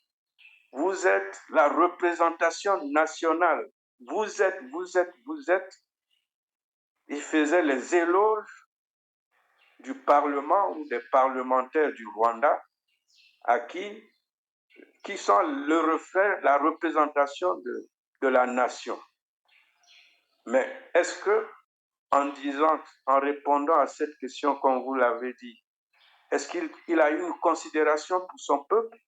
vous êtes la représentation nationale, vous êtes. » Il faisait les éloges du Parlement ou des parlementaires du Rwanda qui sont le reflet, la représentation de la nation. Mais est-ce que, en répondant à cette question, comme vous l'avez dit, Est-ce qu'il a une considération pour son peuple?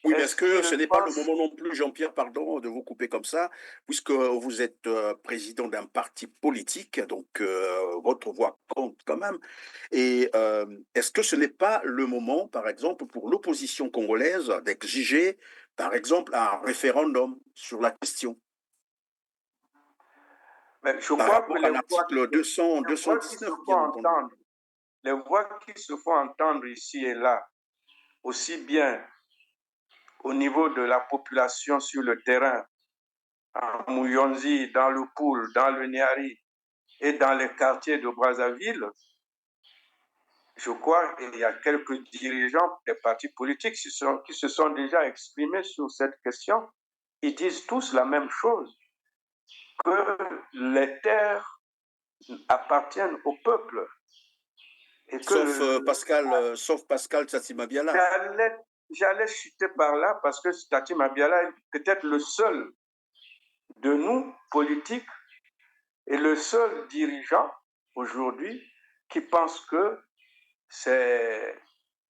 Oui, mais est-ce que ce n'est pas le moment non plus, Jean-Pierre, pardon de vous couper comme ça, puisque vous êtes président d'un parti politique, donc votre voix compte quand même. Et est-ce que ce n'est pas le moment, par exemple, pour l'opposition congolaise d'exiger, par exemple, un référendum sur la question? Mais je Par crois rapport que à l'article 219, bien entendu. Les voix qui se font entendre ici et là, aussi bien au niveau de la population sur le terrain, à Mouyonzi, dans le Poul, dans le Niari et dans les quartiers de Brazzaville, je crois qu'il y a quelques dirigeants des partis politiques qui se sont déjà exprimés sur cette question. Ils disent tous la même chose, que les terres appartiennent au peuple. Et que sauf Pascal Tsatsi Mabiala. J'allais chuter par là parce que Tsatsi Mabiala est peut-être le seul de nous, politiques, et le seul dirigeant aujourd'hui qui pense que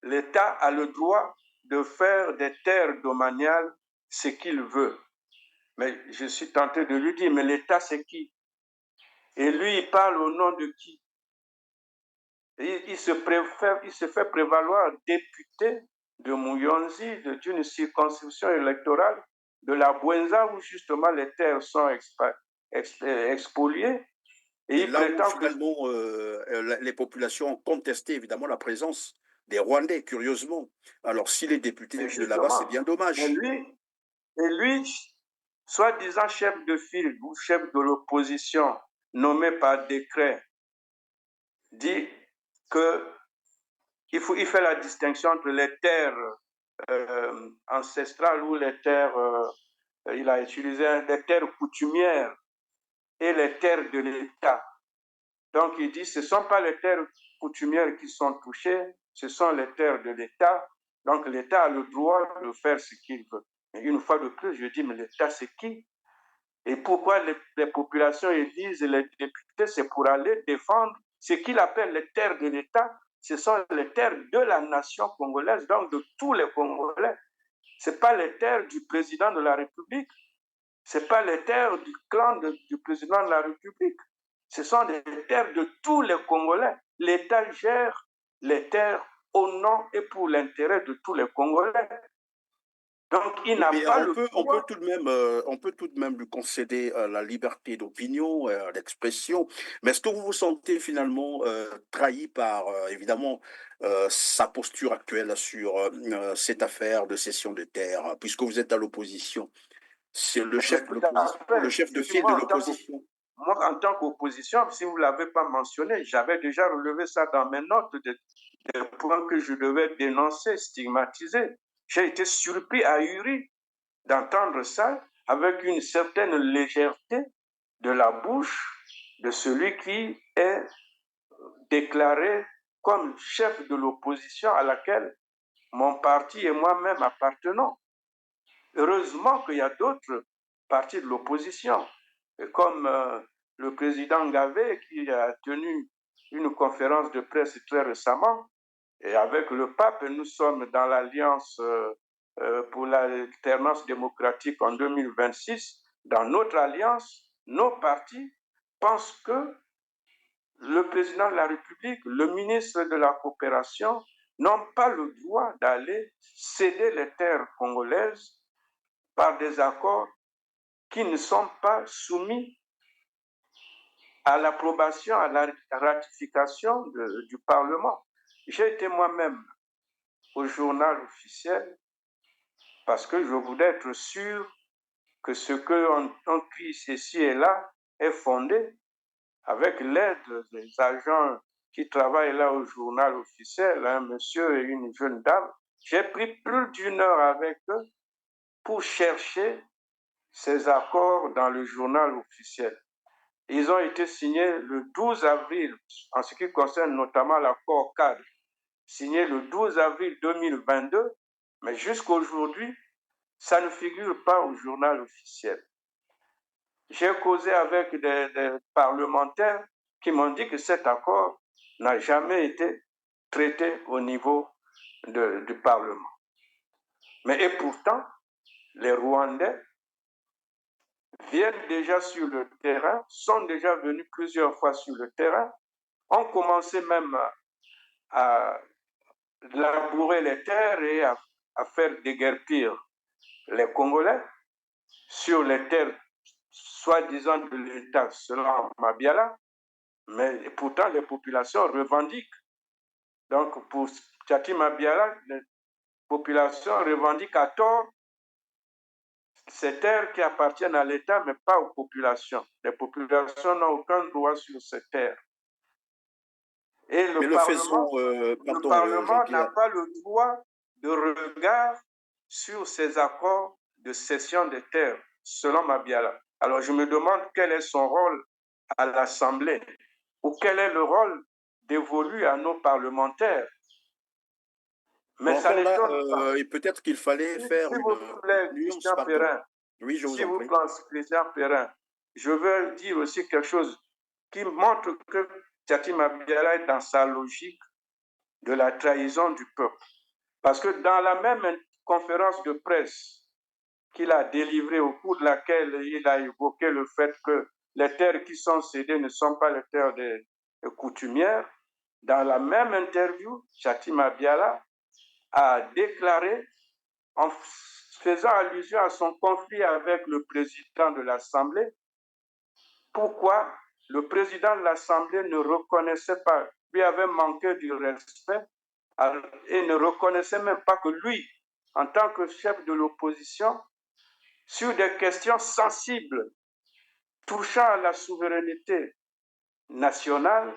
l'État a le droit de faire des terres domaniales ce qu'il veut. Mais je suis tenté de lui dire, mais l'État c'est qui? Et lui, il parle au nom de qui? Il se fait prévaloir député de Mouyonzi, d'une circonscription électorale de la Bouenza où justement les terres sont expoliées. Et là où finalement les populations ont contesté évidemment la présence des Rwandais, curieusement. Alors si les députés viennent de là-bas, c'est bien dommage. Et lui, soi-disant chef de file ou chef de l'opposition nommé par décret, dit qu'il fait la distinction entre les terres ancestrales ou les terres, il a utilisé les terres coutumières et les terres de l'État. Donc il dit ce ne sont pas les terres coutumières qui sont touchées, ce sont les terres de l'État. Donc l'État a le droit de faire ce qu'il veut. Mais une fois de plus, je dis, mais l'État c'est qui? Et pourquoi les populations élisent les députés? C'est pour aller défendre ce qu'il appelle les terres de l'État. Ce sont les terres de la nation congolaise, donc de tous les Congolais. Ce n'est pas les terres du président de la République. Ce n'est pas les terres du clan du président de la République. Ce sont des terres de tous les Congolais. L'État gère les terres au nom et pour l'intérêt de tous les Congolais. Donc, il n'a pas le droit. On peut tout de même lui concéder la liberté d'opinion, d'expression. Mais est-ce que vous vous sentez finalement trahi par, évidemment, sa posture actuelle sur cette affaire de cession de terre, puisque vous êtes à l'opposition? C'est le chef de l'opposition, le chef de file de l'opposition. Moi, en tant qu'opposition, si vous ne l'avez pas mentionné, j'avais déjà relevé ça dans mes notes des points que je devais dénoncer, stigmatiser. J'ai été surpris, ahuri d'entendre ça avec une certaine légèreté de la bouche de celui qui est déclaré comme chef de l'opposition à laquelle mon parti et moi-même appartenons. Heureusement qu'il y a d'autres partis de l'opposition, comme le président Ngavé qui a tenu une conférence de presse très récemment, et avec le pape, nous sommes dans l'Alliance pour l'alternance démocratique en 2026. Dans notre alliance, nos partis pensent que le président de la République, le ministre de la Coopération n'ont pas le droit d'aller céder les terres congolaises par des accords qui ne sont pas soumis à l'approbation, à la ratification du Parlement. J'ai été moi-même au journal officiel parce que je voulais être sûr que ce qu'on crie ici et là est fondé avec l'aide des agents qui travaillent là au journal officiel, un monsieur et une jeune dame. J'ai pris plus d'une heure avec eux pour chercher ces accords dans le journal officiel. Ils ont été signés le 12 avril, en ce qui concerne notamment l'accord cadre, signé le 12 avril 2022, mais jusqu'à aujourd'hui, ça ne figure pas au journal officiel. J'ai causé avec des parlementaires qui m'ont dit que cet accord n'a jamais été traité au niveau du Parlement. Et pourtant, les Rwandais viennent déjà sur le terrain, sont déjà venus plusieurs fois sur le terrain, ont commencé même à labourer les terres et à faire déguerpir les Congolais sur les terres soi-disant de l'État selon Mabiala, mais pourtant les populations revendiquent. Donc pour Tchati Mabiala, les populations revendiquent à tort ces terres qui appartiennent à l'État, mais pas aux populations. Les populations n'ont aucun droit sur ces terres. Et le Parlement n'a pas le droit de regard sur ces accords de cession des terres, selon Mabiala. Alors je me demande quel est son rôle à l'Assemblée, ou quel est le rôle dévolu à nos parlementaires. Mais ça n'étonne pas. Et peut-être qu'il fallait faire s'il vous plaît, Christian Perrin, oui, je vous s'il en vous prie. plaît, Christian Perrin, je veux dire aussi quelque chose qui montre que Tchati Mabiala est dans sa logique de la trahison du peuple. Parce que dans la même conférence de presse qu'il a délivrée, au cours de laquelle il a évoqué le fait que les terres qui sont cédées ne sont pas les terres des coutumières, dans la même interview, Tchati Mabiala a déclaré, en faisant allusion à son conflit avec le président de l'Assemblée, pourquoi le président de l'Assemblée ne reconnaissait pas, lui avait manqué du respect et ne reconnaissait même pas que lui, en tant que chef de l'opposition, sur des questions sensibles touchant à la souveraineté nationale,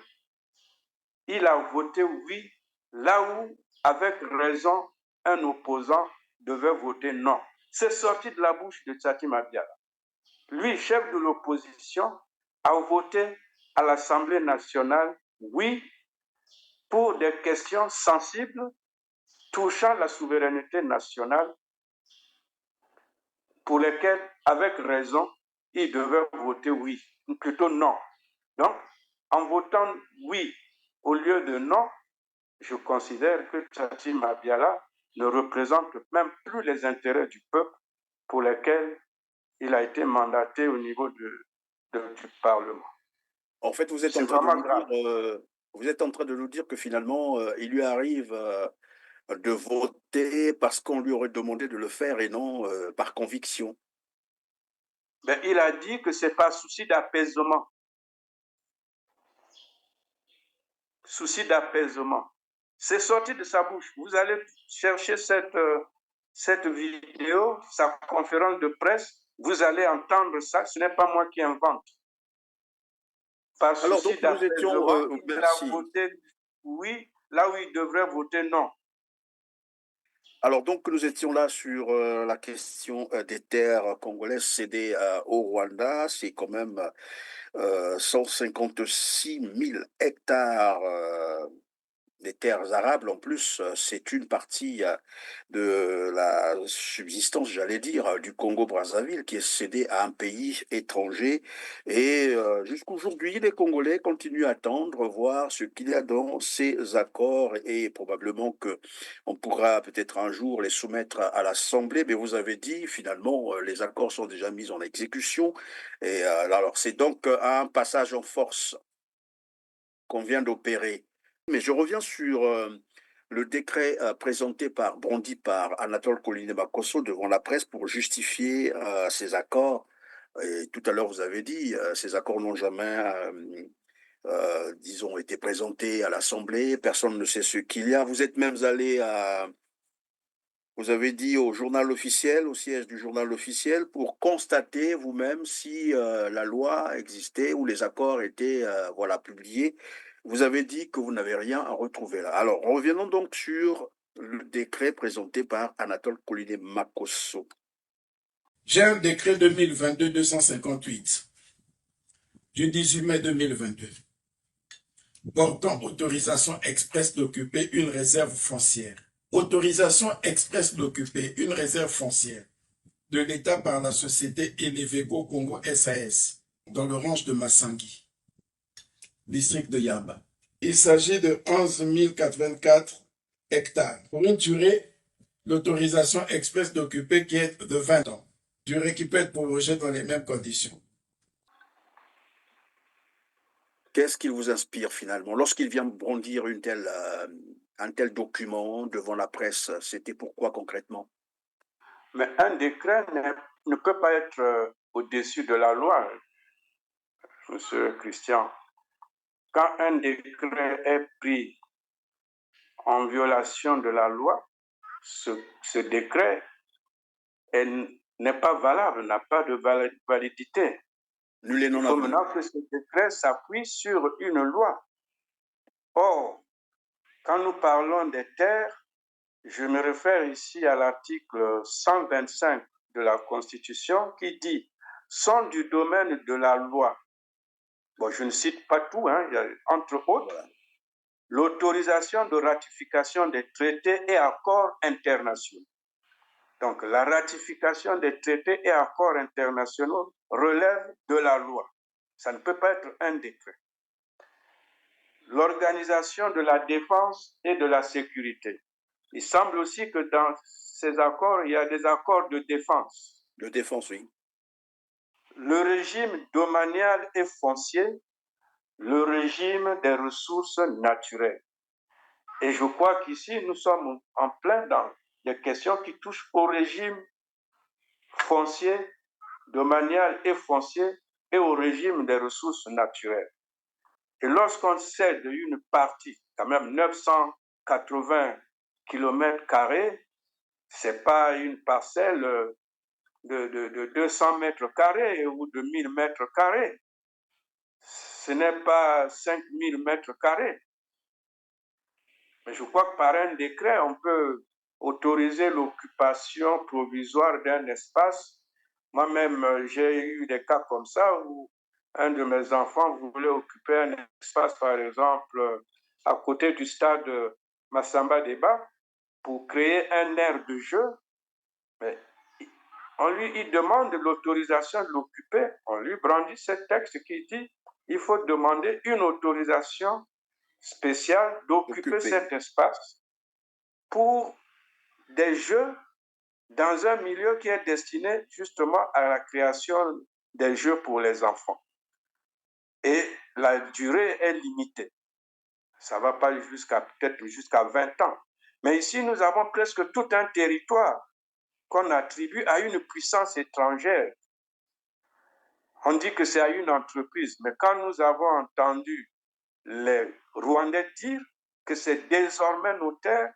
il a voté oui, là où, avec raison, un opposant devait voter non. C'est sorti de la bouche de Tchati Mabiala. Lui, chef de l'opposition, a voté à l'Assemblée nationale oui pour des questions sensibles touchant la souveraineté nationale, pour lesquelles, avec raison, il devait voter oui, ou plutôt non. Donc, en votant oui au lieu de non, je considère que Tchati Mabiala ne représente même plus les intérêts du peuple pour lesquels il a été mandaté au niveau du Parlement. En fait, vous êtes en train de nous dire que finalement, il lui arrive de voter parce qu'on lui aurait demandé de le faire et non par conviction. Il a dit que c'est par souci d'apaisement. Souci d'apaisement. C'est sorti de sa bouche. Vous allez chercher cette vidéo, sa conférence de presse, vous allez entendre ça. Ce n'est pas moi qui invente. Par souci d'apaisement, il a voté oui, là où il devrait voter non. Alors donc nous étions là sur la question des terres congolaises cédées au Rwanda. C'est quand même 156 000 hectares des terres arables. En plus, c'est une partie de la subsistance, j'allais dire, du Congo-Brazzaville qui est cédée à un pays étranger. Et jusqu'aujourd'hui, les Congolais continuent à attendre, voir ce qu'il y a dans ces accords et probablement qu'on pourra peut-être un jour les soumettre à l'Assemblée. Mais vous avez dit, finalement, les accords sont déjà mis en exécution. Et alors, c'est donc un passage en force qu'on vient d'opérer. Mais je reviens sur le décret brandi par Anatole Koliné-Makosso devant la presse pour justifier ces accords. Et tout à l'heure, vous avez dit, ces accords n'ont jamais, disons, été présentés à l'Assemblée. Personne ne sait ce qu'il y a. Vous êtes même allé vous avez dit au journal officiel, au siège du journal officiel, pour constater vous-même si la loi existait ou les accords étaient publiés. Vous avez dit que vous n'avez rien à retrouver là. Alors, revenons donc sur le décret présenté par Anatole Koliné-Makosso. J'ai un décret 2022-258 du 18 mai 2022 portant autorisation expresse d'occuper une réserve foncière. Autorisation expresse d'occuper une réserve foncière de l'État par la société Elevego Congo SAS dans le range de Massangi, district de Yamba. Il s'agit de 11 084 hectares pour une durée d'autorisation express d'occuper qui est de 20 ans, durée qui peut être prolongée dans les mêmes conditions. Qu'est-ce qui vous inspire finalement? Lorsqu'il vient brandir un tel document devant la presse, c'était pourquoi concrètement? Mais un décret ne peut pas être au-dessus de la loi, Monsieur Christian. Quand un décret est pris en violation de la loi, ce décret n'est pas valable, n'a pas de validité. Nul et non Il faut maintenant que ce décret s'appuie sur une loi. Or, quand nous parlons des terres, je me réfère ici à l'article 125 de la Constitution qui dit « sont du domaine de la loi ». Bon, je ne cite pas tout, hein, il y a, entre autres, l'autorisation de ratification des traités et accords internationaux. Donc, la ratification des traités et accords internationaux relève de la loi. Ça ne peut pas être un décret. L'organisation de la défense et de la sécurité. Il semble aussi que dans ces accords, il y a des accords de défense. De défense, oui. Le régime domanial et foncier, le régime des ressources naturelles. Et je crois qu'ici, nous sommes en plein dans des questions qui touchent au régime foncier, domanial et foncier et au régime des ressources naturelles. Et lorsqu'on cède une partie, quand même 980 km², ce n'est pas une parcelle de 200 mètres carrés ou de 1000 mètres carrés. Ce n'est pas 5000 mètres carrés. Mais je crois que par un décret, on peut autoriser l'occupation provisoire d'un espace. Moi-même, j'ai eu des cas comme ça où un de mes enfants voulait occuper un espace, par exemple, à côté du stade Massamba Débat, pour créer un aire de jeu. Mais il demande l'autorisation de l'occuper. On lui brandit ce texte qui dit il faut demander une autorisation spéciale d'occuper cet espace pour des jeux dans un milieu qui est destiné justement à la création des jeux pour les enfants. Et la durée est limitée. Ça ne va pas peut-être jusqu'à 20 ans. Mais ici, nous avons presque tout un territoire qu'on attribue à une puissance étrangère. On dit que c'est à une entreprise, mais quand nous avons entendu les Rwandais dire que c'est désormais nos terres.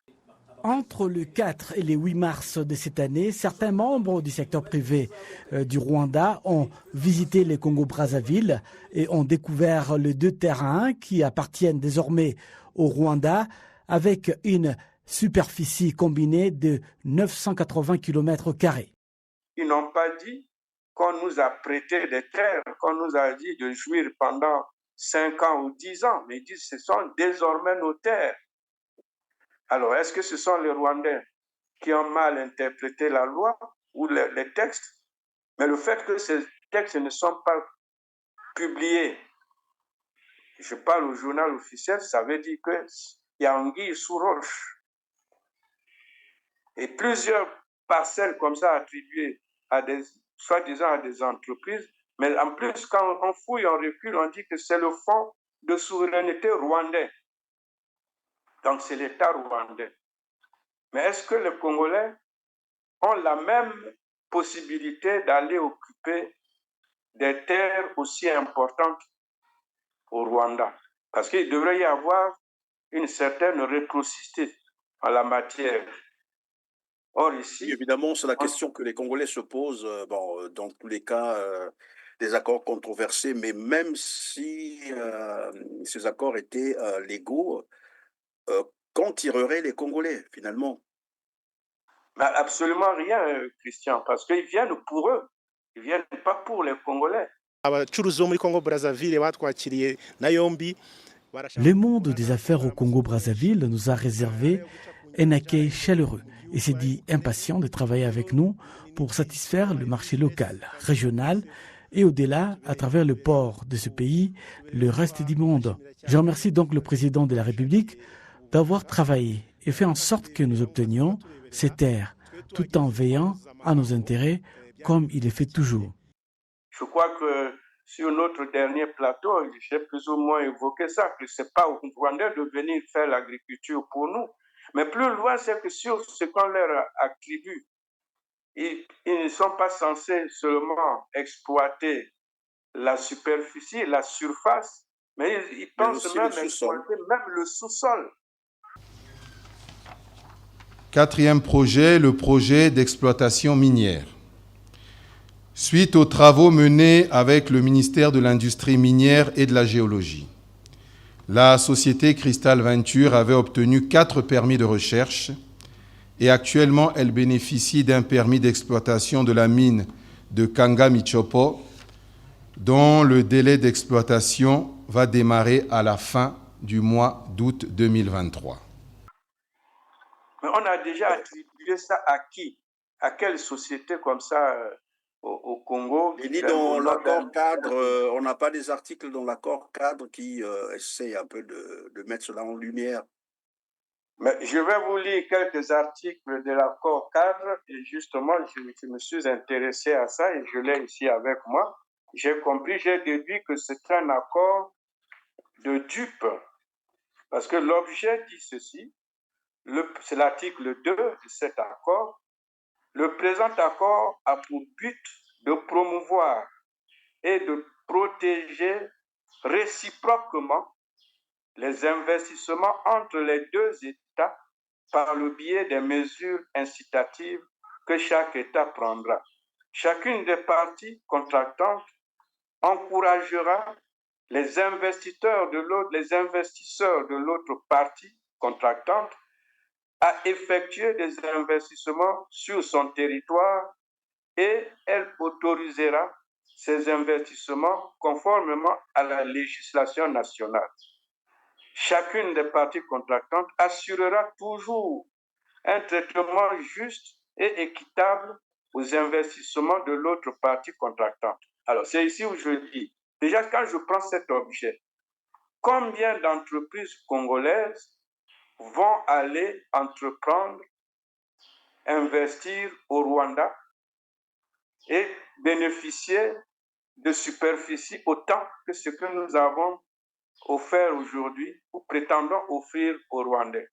Entre le 4 et le 8 mars de cette année, certains membres du secteur privé du Rwanda ont visité le Congo-Brazzaville et ont découvert les 2 terrains qui appartiennent désormais au Rwanda avec une superficie combinée de 980 km². Ils n'ont pas dit qu'on nous a prêté des terres, qu'on nous a dit de jouir pendant 5 ans ou 10 ans, mais ils disent que ce sont désormais nos terres. Alors, est-ce que ce sont les Rwandais qui ont mal interprété la loi ou les textes? Mais le fait que ces textes ne sont pas publiés, je parle au journal officiel, ça veut dire qu'il y a anguille sous roche. Et plusieurs parcelles comme ça attribuées à soi-disant à des entreprises, mais en plus, quand on fouille, on recule, on dit que c'est le fonds de souveraineté rwandais. Donc, c'est l'État rwandais. Mais est-ce que les Congolais ont la même possibilité d'aller occuper des terres aussi importantes au Rwanda? Parce qu'il devrait y avoir une certaine réciprocité en la matière. Or, ici... Oui, évidemment, c'est la question que les Congolais se posent, dans tous les cas, des accords controversés, mais même si ces accords étaient légaux, qu'en tireraient les Congolais, finalement? Absolument rien, Christian, parce qu'ils viennent pour eux. Ils ne viennent pas pour les Congolais. Le monde des affaires au Congo-Brazzaville nous a réservé un accueil chaleureux et s'est dit impatient de travailler avec nous pour satisfaire le marché local, régional et au-delà, à travers le port de ce pays, le reste du monde. Je remercie donc le président de la République d'avoir travaillé et fait en sorte que nous obtenions ces terres, tout en veillant à nos intérêts, comme il le fait toujours. Je crois que sur notre dernier plateau, j'ai plus ou moins évoqué ça, que ce n'est pas aux Rwandais de venir faire l'agriculture pour nous. Mais plus loin, c'est que sur ce qu'on leur attribue, ils ne sont pas censés seulement exploiter la superficie, la surface, mais ils pensent même exploiter même le sous-sol. Quatrième projet, le projet d'exploitation minière. Suite aux travaux menés avec le ministère de l'Industrie minière et de la Géologie, la société Crystal Venture avait obtenu 4 permis de recherche et actuellement elle bénéficie d'un permis d'exploitation de la mine de Kanga-Michopo dont le délai d'exploitation va démarrer à la fin du mois d'août 2023. Mais on a déjà attribué ça à qui? À quelle société comme ça au Congo? Et dit dans l'accord cadre, on n'a pas des articles dans l'accord cadre qui essaient un peu de mettre cela en lumière. Mais je vais vous lire quelques articles de l'accord cadre et justement, je me suis intéressé à ça et je l'ai ici avec moi. J'ai compris, j'ai déduit que c'est un accord de dupes parce que l'objet dit ceci, c'est l'article 2 de cet accord. Le présent accord a pour but de promouvoir et de protéger réciproquement les investissements entre les deux États par le biais des mesures incitatives que chaque État prendra. Chacune des parties contractantes encouragera les investisseurs de l'autre partie contractante à effectuer des investissements sur son territoire et elle autorisera ces investissements conformément à la législation nationale. Chacune des parties contractantes assurera toujours un traitement juste et équitable aux investissements de l'autre partie contractante. Alors, c'est ici où je dis, déjà quand je prends cet objet, combien d'entreprises congolaises vont aller entreprendre, investir au Rwanda et bénéficier de superficie autant que ce que nous avons offert aujourd'hui ou prétendons offrir aux Rwandais?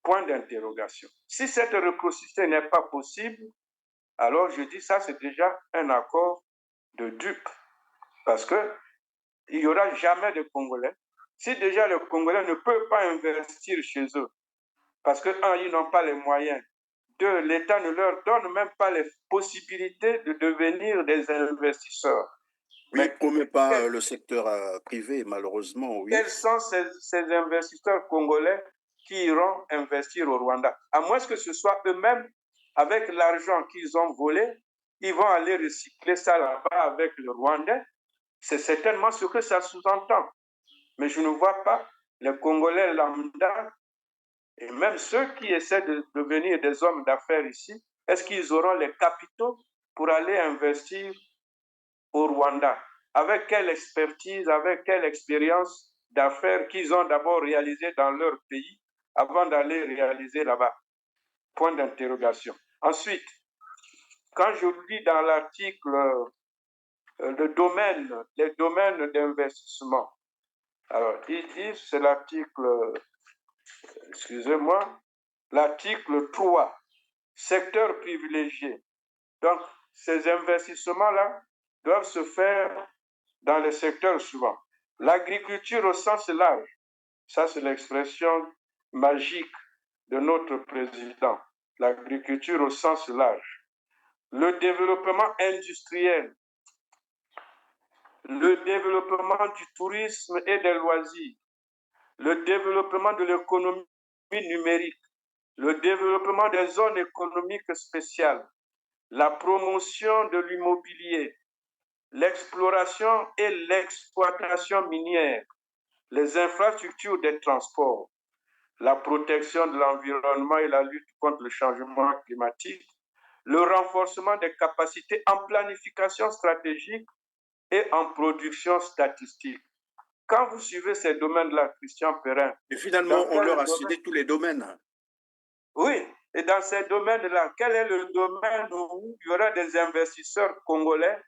Point d'interrogation. Si cette réciprocité n'est pas possible, alors je dis ça, c'est déjà un accord de dupes. Parce qu'il n'y aura jamais de Congolais. Si déjà les Congolais ne peuvent pas investir chez eux, parce que, un, ils n'ont pas les moyens, deux, l'État ne leur donne même pas les possibilités de devenir des investisseurs. Oui, mais promet pas le secteur privé, malheureusement, oui. Quels sont ces investisseurs congolais qui iront investir au Rwanda? À moins que ce soit eux-mêmes, avec l'argent qu'ils ont volé, ils vont aller recycler ça là-bas avec le Rwandais. C'est certainement ce que ça sous-entend. Mais je ne vois pas les Congolais lambda et même ceux qui essaient de devenir des hommes d'affaires ici, est-ce qu'ils auront les capitaux pour aller investir au Rwanda? Avec quelle expertise, avec quelle expérience d'affaires qu'ils ont d'abord réalisé dans leur pays avant d'aller réaliser là-bas? Point d'interrogation. Ensuite, quand je lis dans l'article les domaines d'investissement, alors ils disent, c'est l'article, excusez-moi, l'article 3, secteur privilégié. Donc, ces investissements-là doivent se faire dans les secteurs suivants. L'agriculture au sens large, ça c'est l'expression magique de notre président, l'agriculture au sens large. Le développement industriel, le développement du tourisme et des loisirs, le développement de l'économie numérique, le développement des zones économiques spéciales, la promotion de l'immobilier, l'exploration et l'exploitation minière, les infrastructures des transports, la protection de l'environnement et la lutte contre le changement climatique, le renforcement des capacités en planification stratégique et en production statistique. Quand vous suivez ces domaines-là, Christian Perrin... Et finalement, on leur a cédé tous les domaines. Oui, et dans ces domaines-là, quel est le domaine où il y aura des investisseurs congolais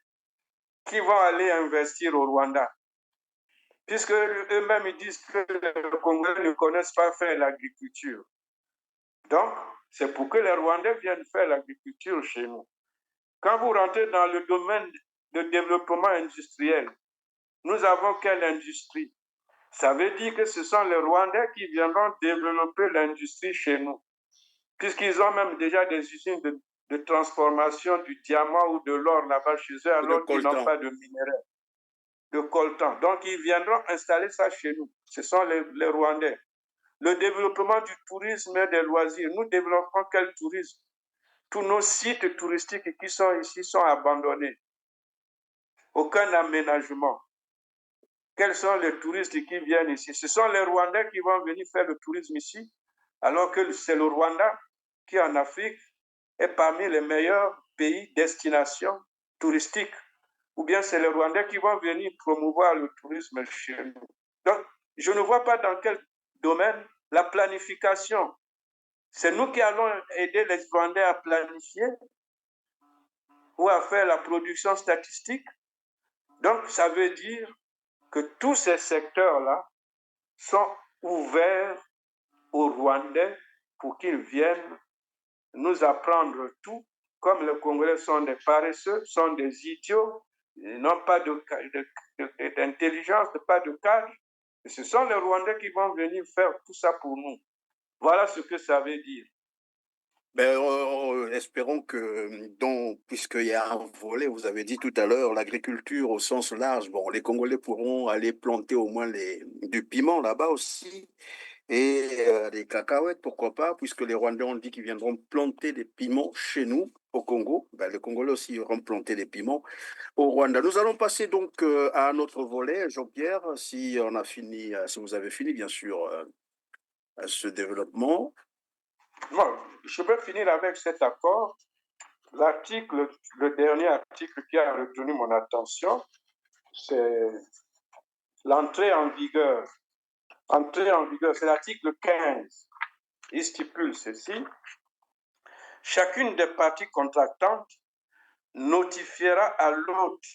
qui vont aller investir au Rwanda? Puisque eux-mêmes ils disent que les Congolais ne connaissent pas faire l'agriculture. Donc, c'est pour que les Rwandais viennent faire l'agriculture chez nous. Quand vous rentrez dans le domaine de développement industriel, nous avons quelle industrie? Ça veut dire que ce sont les Rwandais qui viendront développer l'industrie chez nous, puisqu'ils ont même déjà des usines de transformation du diamant ou de l'or là-bas chez eux, alors qu'ils n'ont pas de minerais, de coltan. Donc, ils viendront installer ça chez nous. Ce sont les Rwandais. Le développement du tourisme et des loisirs. Nous développons quel tourisme? Tous nos sites touristiques qui sont ici sont abandonnés. Aucun aménagement. Quels sont les touristes qui viennent ici? Ce sont les Rwandais qui vont venir faire le tourisme ici, alors que c'est le Rwanda qui, en Afrique, est parmi les meilleurs pays destination touristique. Ou bien c'est les Rwandais qui vont venir promouvoir le tourisme chez nous. Donc, je ne vois pas dans quel domaine la planification. C'est nous qui allons aider les Rwandais à planifier ou à faire la production statistique. Donc, ça veut dire que tous ces secteurs-là sont ouverts aux Rwandais pour qu'ils viennent nous apprendre tout, comme les Congolais sont des paresseux, sont des idiots, ils n'ont pas d'intelligence, pas de cadre. Et ce sont les Rwandais qui vont venir faire tout ça pour nous. Voilà ce que ça veut dire. Espérons que, puisqu'il y a un volet, vous avez dit tout à l'heure, l'agriculture au sens large, bon, les Congolais pourront aller planter au moins du piment là-bas aussi, et des cacahuètes, pourquoi pas, puisque les Rwandais ont dit qu'ils viendront planter des piments chez nous, au Congo. Les Congolais aussi iront planter des piments au Rwanda. Nous allons passer donc à un autre volet, Jean-Pierre, si vous avez fini, bien sûr, ce développement. Bon, je peux finir avec cet accord. Le dernier article qui a retenu mon attention, c'est l'entrée en vigueur. Entrée en vigueur, c'est l'article 15. Il stipule ceci. Chacune des parties contractantes notifiera à l'autre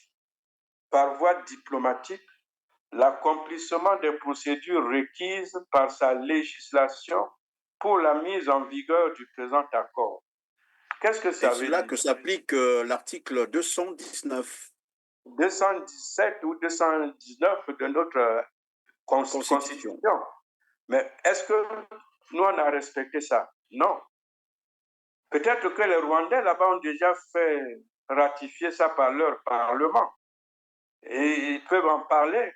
par voie diplomatique l'accomplissement des procédures requises par sa législation pour la mise en vigueur du présent accord. Qu'est-ce que ça veut dire? C'est là que s'applique l'article 219. 217 ou 219 de notre Constitution. Mais est-ce que nous, on a respecté ça? Non. Peut-être que les Rwandais, là-bas, ont déjà fait ratifier ça par leur Parlement. Et ils peuvent en parler.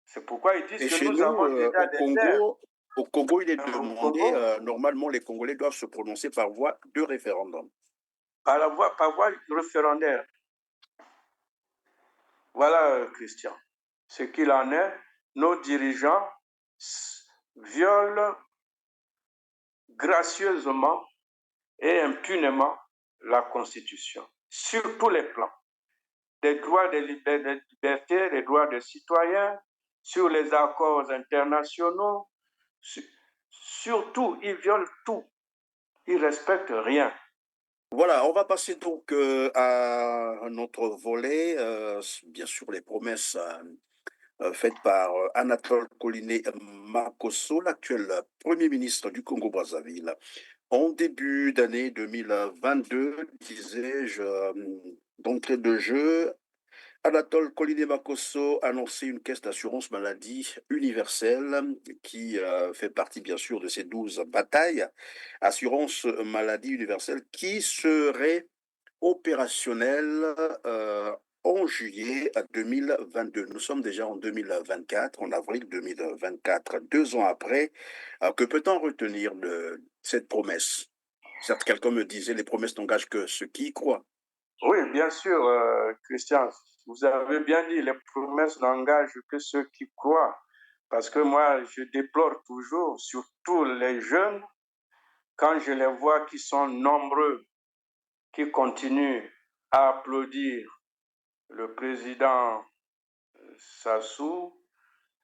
C'est pourquoi ils disent que nous avons déjà des terres. Au Congo, il est demandé, normalement, les Congolais doivent se prononcer par voie de référendum. Par voie référendaire. Voilà, Christian. Ce qu'il en est, nos dirigeants violent gracieusement et impunément la Constitution, sur tous les plans. Des droits, des libertés, des droits des citoyens, sur les accords internationaux, surtout, ils violent tout. Ils ne respectent rien. Voilà, on va passer donc à un autre volet, bien sûr les promesses faites par Anatole Koliné Makosso, l'actuel Premier ministre du Congo-Brazzaville. En début d'année 2022, disais-je, d'entrée de jeu, Anatole Koliné Makosso a annoncé une caisse d'assurance maladie universelle qui fait partie bien sûr de ces 12 batailles. Assurance maladie universelle qui serait opérationnelle en juillet 2022. Nous sommes déjà en 2024, en avril 2024, 2 ans après. Que peut-on retenir de cette promesse? Certes, quelqu'un me disait, les promesses n'engagent que ceux qui y croient. Oui, bien sûr, Christian, vous avez bien dit, les promesses n'engagent que ceux qui croient. Parce que moi, je déplore toujours, surtout les jeunes, quand je les vois qui sont nombreux, qui continuent à applaudir le président Sassou,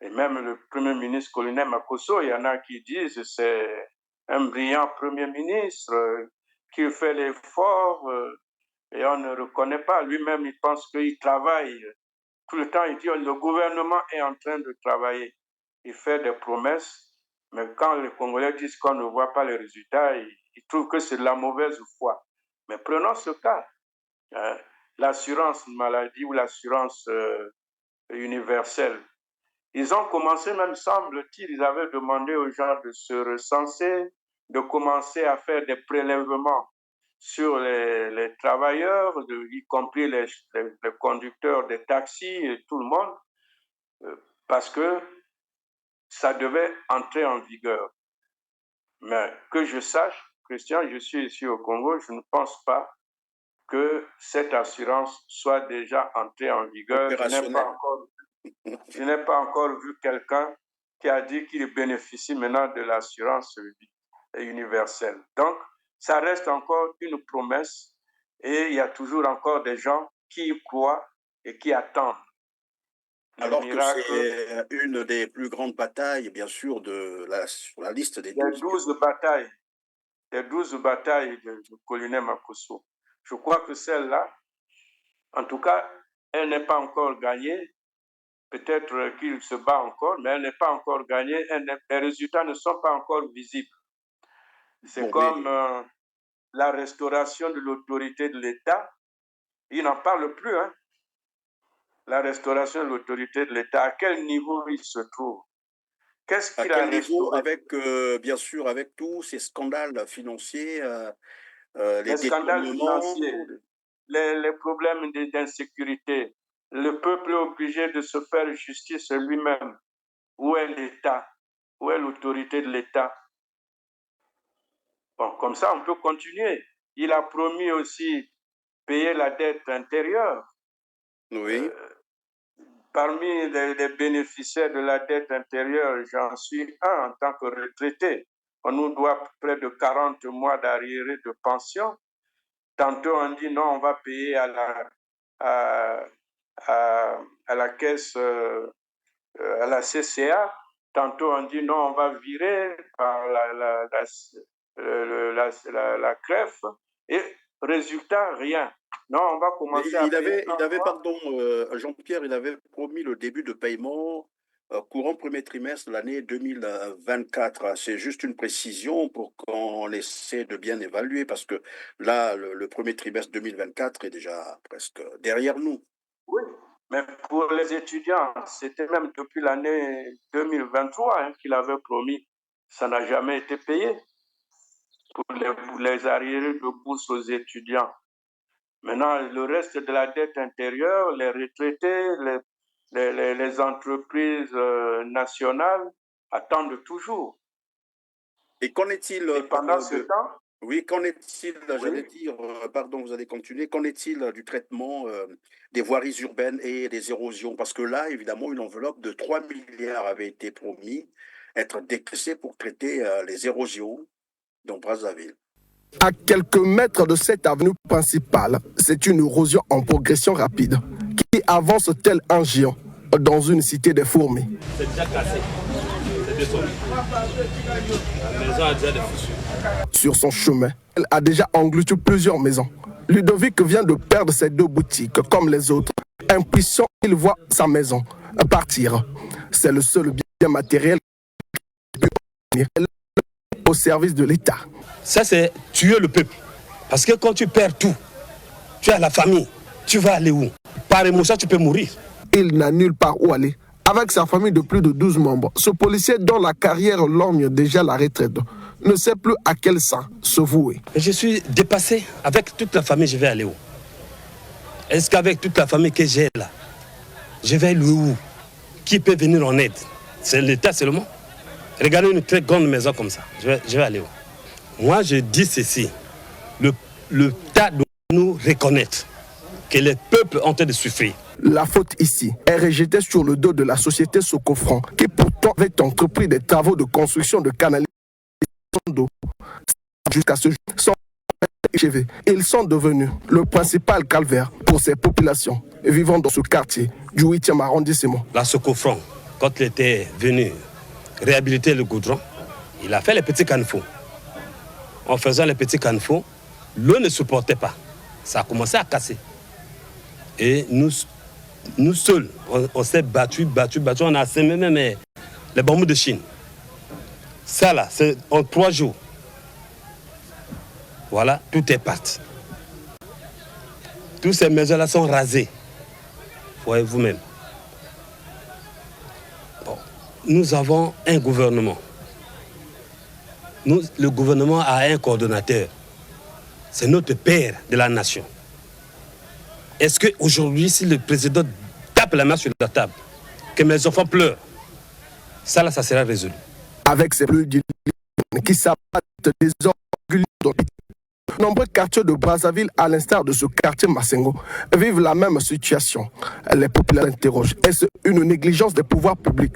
et même le Premier ministre Colonel Makosso, il y en a qui disent que c'est un brillant Premier ministre, qui fait l'effort, et on ne reconnaît pas. Lui-même, il pense qu'il travaille. Tout le temps, il dit que le gouvernement est en train de travailler. Il fait des promesses, mais quand les Congolais disent qu'on ne voit pas les résultats, ils trouvent que c'est de la mauvaise foi. Mais prenons ce cas, l'assurance maladie ou l'assurance universelle. Ils ont commencé, même semble-t-il, ils avaient demandé aux gens de se recenser, de commencer à faire des prélèvements sur les travailleurs, y compris les conducteurs des taxis et tout le monde, parce que ça devait entrer en vigueur. Mais que je sache, Christian, je suis ici au Congo, je ne pense pas que cette assurance soit déjà entrée en vigueur. Je n'ai pas encore vu quelqu'un qui a dit qu'il bénéficie maintenant de l'assurance universelle. Donc, ça reste encore une promesse et il y a toujours encore des gens qui y croient et qui attendent. Alors que c'est une des plus grandes batailles, bien sûr, sur la liste des 12 batailles. Les 12 batailles de colonel Makosso. Je crois que celle-là, en tout cas, elle n'est pas encore gagnée. Peut-être qu'il se bat encore, mais elle n'est pas encore gagnée. Les résultats ne sont pas encore visibles. C'est comme la restauration de l'autorité de l'État. Il n'en parle plus, hein. La restauration de l'autorité de l'État, à quel niveau il se trouve? Qu'est-ce qu'il a restauré? Avec, bien sûr, avec tous ces scandales financiers, les scandales financiers, les problèmes d'insécurité, le peuple est obligé de se faire justice lui-même. Où est l'État? Où est l'autorité de l'État? Bon, comme ça, on peut continuer. Il a promis aussi payer la dette intérieure. Oui. Parmi les bénéficiaires de la dette intérieure, j'en suis un en tant que retraité. On nous doit près de 40 mois d'arriérés de pension. Tantôt, on dit non, on va payer à la caisse, à la CCA. Tantôt, on dit non, on va virer par la CREF. Et résultat, rien. Non, on va commencer à payer. Pardon, Jean-Pierre, il avait promis le début de paiement courant premier trimestre de l'année 2024. C'est juste une précision pour qu'on essaie de bien évaluer, parce que là, le premier trimestre 2024 est déjà presque derrière nous. Oui, mais pour les étudiants, c'était même depuis l'année 2023 qu'il avait promis. Ça n'a jamais été payé pour les arriérés de bourse aux étudiants. Maintenant, le reste de la dette intérieure, les retraités, les entreprises nationales attendent toujours. Et qu'en est-il pendant ce temps? Oui, qu'en est-il, j'allais dire, pardon, vous allez continuer, qu'en est-il du traitement des voiries urbaines et des érosions? Parce que là, évidemment, une enveloppe de 3 milliards avait été promis être décaissée pour traiter les érosions dans Brazzaville. À quelques mètres de cette avenue principale, c'est une érosion en progression rapide qui avance tel un géant dans une cité des fourmis. C'est déjà cassé, c'est descendu. La maison a déjà des fissures. Sur son chemin, elle a déjà englouti plusieurs maisons. Ludovic vient de perdre ses 2 boutiques comme les autres. Impuissant, il voit sa maison partir. C'est le seul bien matériel qui peut venir au service de l'État. Ça, c'est tuer le peuple. Parce que quand tu perds tout, tu as la famille, tu vas aller où? Par émotion, tu peux mourir. Il n'a nulle part où aller. Avec sa famille de plus de 12 membres, ce policier dont la carrière lorgne déjà la retraite ne sait plus à quel sang se vouer. Je suis dépassé. Avec toute la famille, je vais aller où? Est-ce qu'avec toute la famille que j'ai là, je vais aller où? Qui peut venir en aide? C'est l'État seulement. Regardez une très grande maison comme ça. Je vais aller où? Moi, je dis ceci. L'État doit nous reconnaître que les peuples ont en train de souffrir. La faute ici est rejetée sur le dos de la société Socofran, qui pourtant avait entrepris des travaux de construction de canalisations d'eau. Jusqu'à ce jour, sans HIV. Ils sont devenus le principal calvaire pour ces populations vivant dans ce quartier du 8e arrondissement. La Socofront, quand il était venu réhabiliter le goudron, il a fait les petits caniveaux. En faisant les petits caniveaux, l'eau ne supportait pas. Ça a commencé à casser. Et nous seuls, on s'est battu, on a semé même les bambous de Chine. Ça là, c'est en 3 jours. Voilà, tout est parti. Toutes ces maisons-là sont rasées. Voyez vous-même. Bon, nous avons un gouvernement. Le gouvernement a un coordonnateur. C'est notre père de la nation. Est-ce qu'aujourd'hui, si le président tape la main sur la table, que mes enfants pleurent, ça là, ça sera résolu. Avec ces pluies qui s'abattent des orgues dans nombreux quartiers de Brazzaville, à l'instar de ce quartier Massengo, vivent la même situation. Les populations interrogent, est-ce une négligence des pouvoirs publics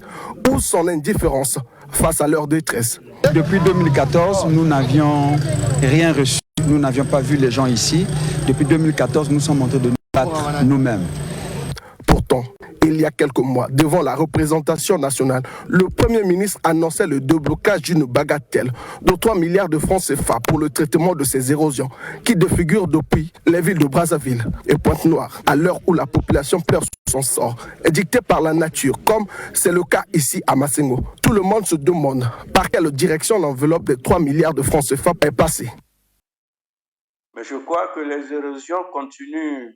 ou son indifférence face à leur détresse? Depuis 2014, nous n'avions rien reçu, nous n'avions pas vu les gens ici. Depuis 2014, nous sommes en train de nous battre nous-mêmes. Pourtant, il y a quelques mois, devant la représentation nationale, le Premier ministre annonçait le déblocage d'une bagatelle de 3 milliards de francs CFA pour le traitement de ces érosions qui défigurent depuis les villes de Brazzaville et Pointe-Noire, à l'heure où la population pleure son sort, est dicté par la nature, comme c'est le cas ici à Massengo. Tout le monde se demande par quelle direction l'enveloppe des 3 milliards de francs CFA est passée. Mais je crois que les érosions continuent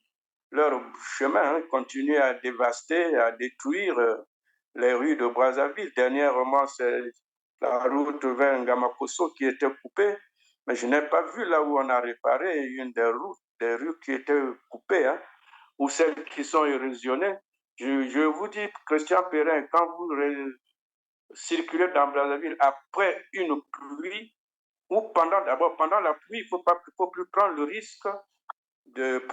leur chemin, continuent à dévaster, à détruire les rues de Brazzaville. Dernièrement, c'est la route vers Ngamakoso qui était coupée, mais je n'ai pas vu là où on a réparé une des rues qui étaient coupées, ou celles qui sont érosionnées. Je vous dis, Christian Perrin, quand vous circulez dans Brazzaville après une pluie, ou pendant la pluie, il ne faut plus prendre le risque de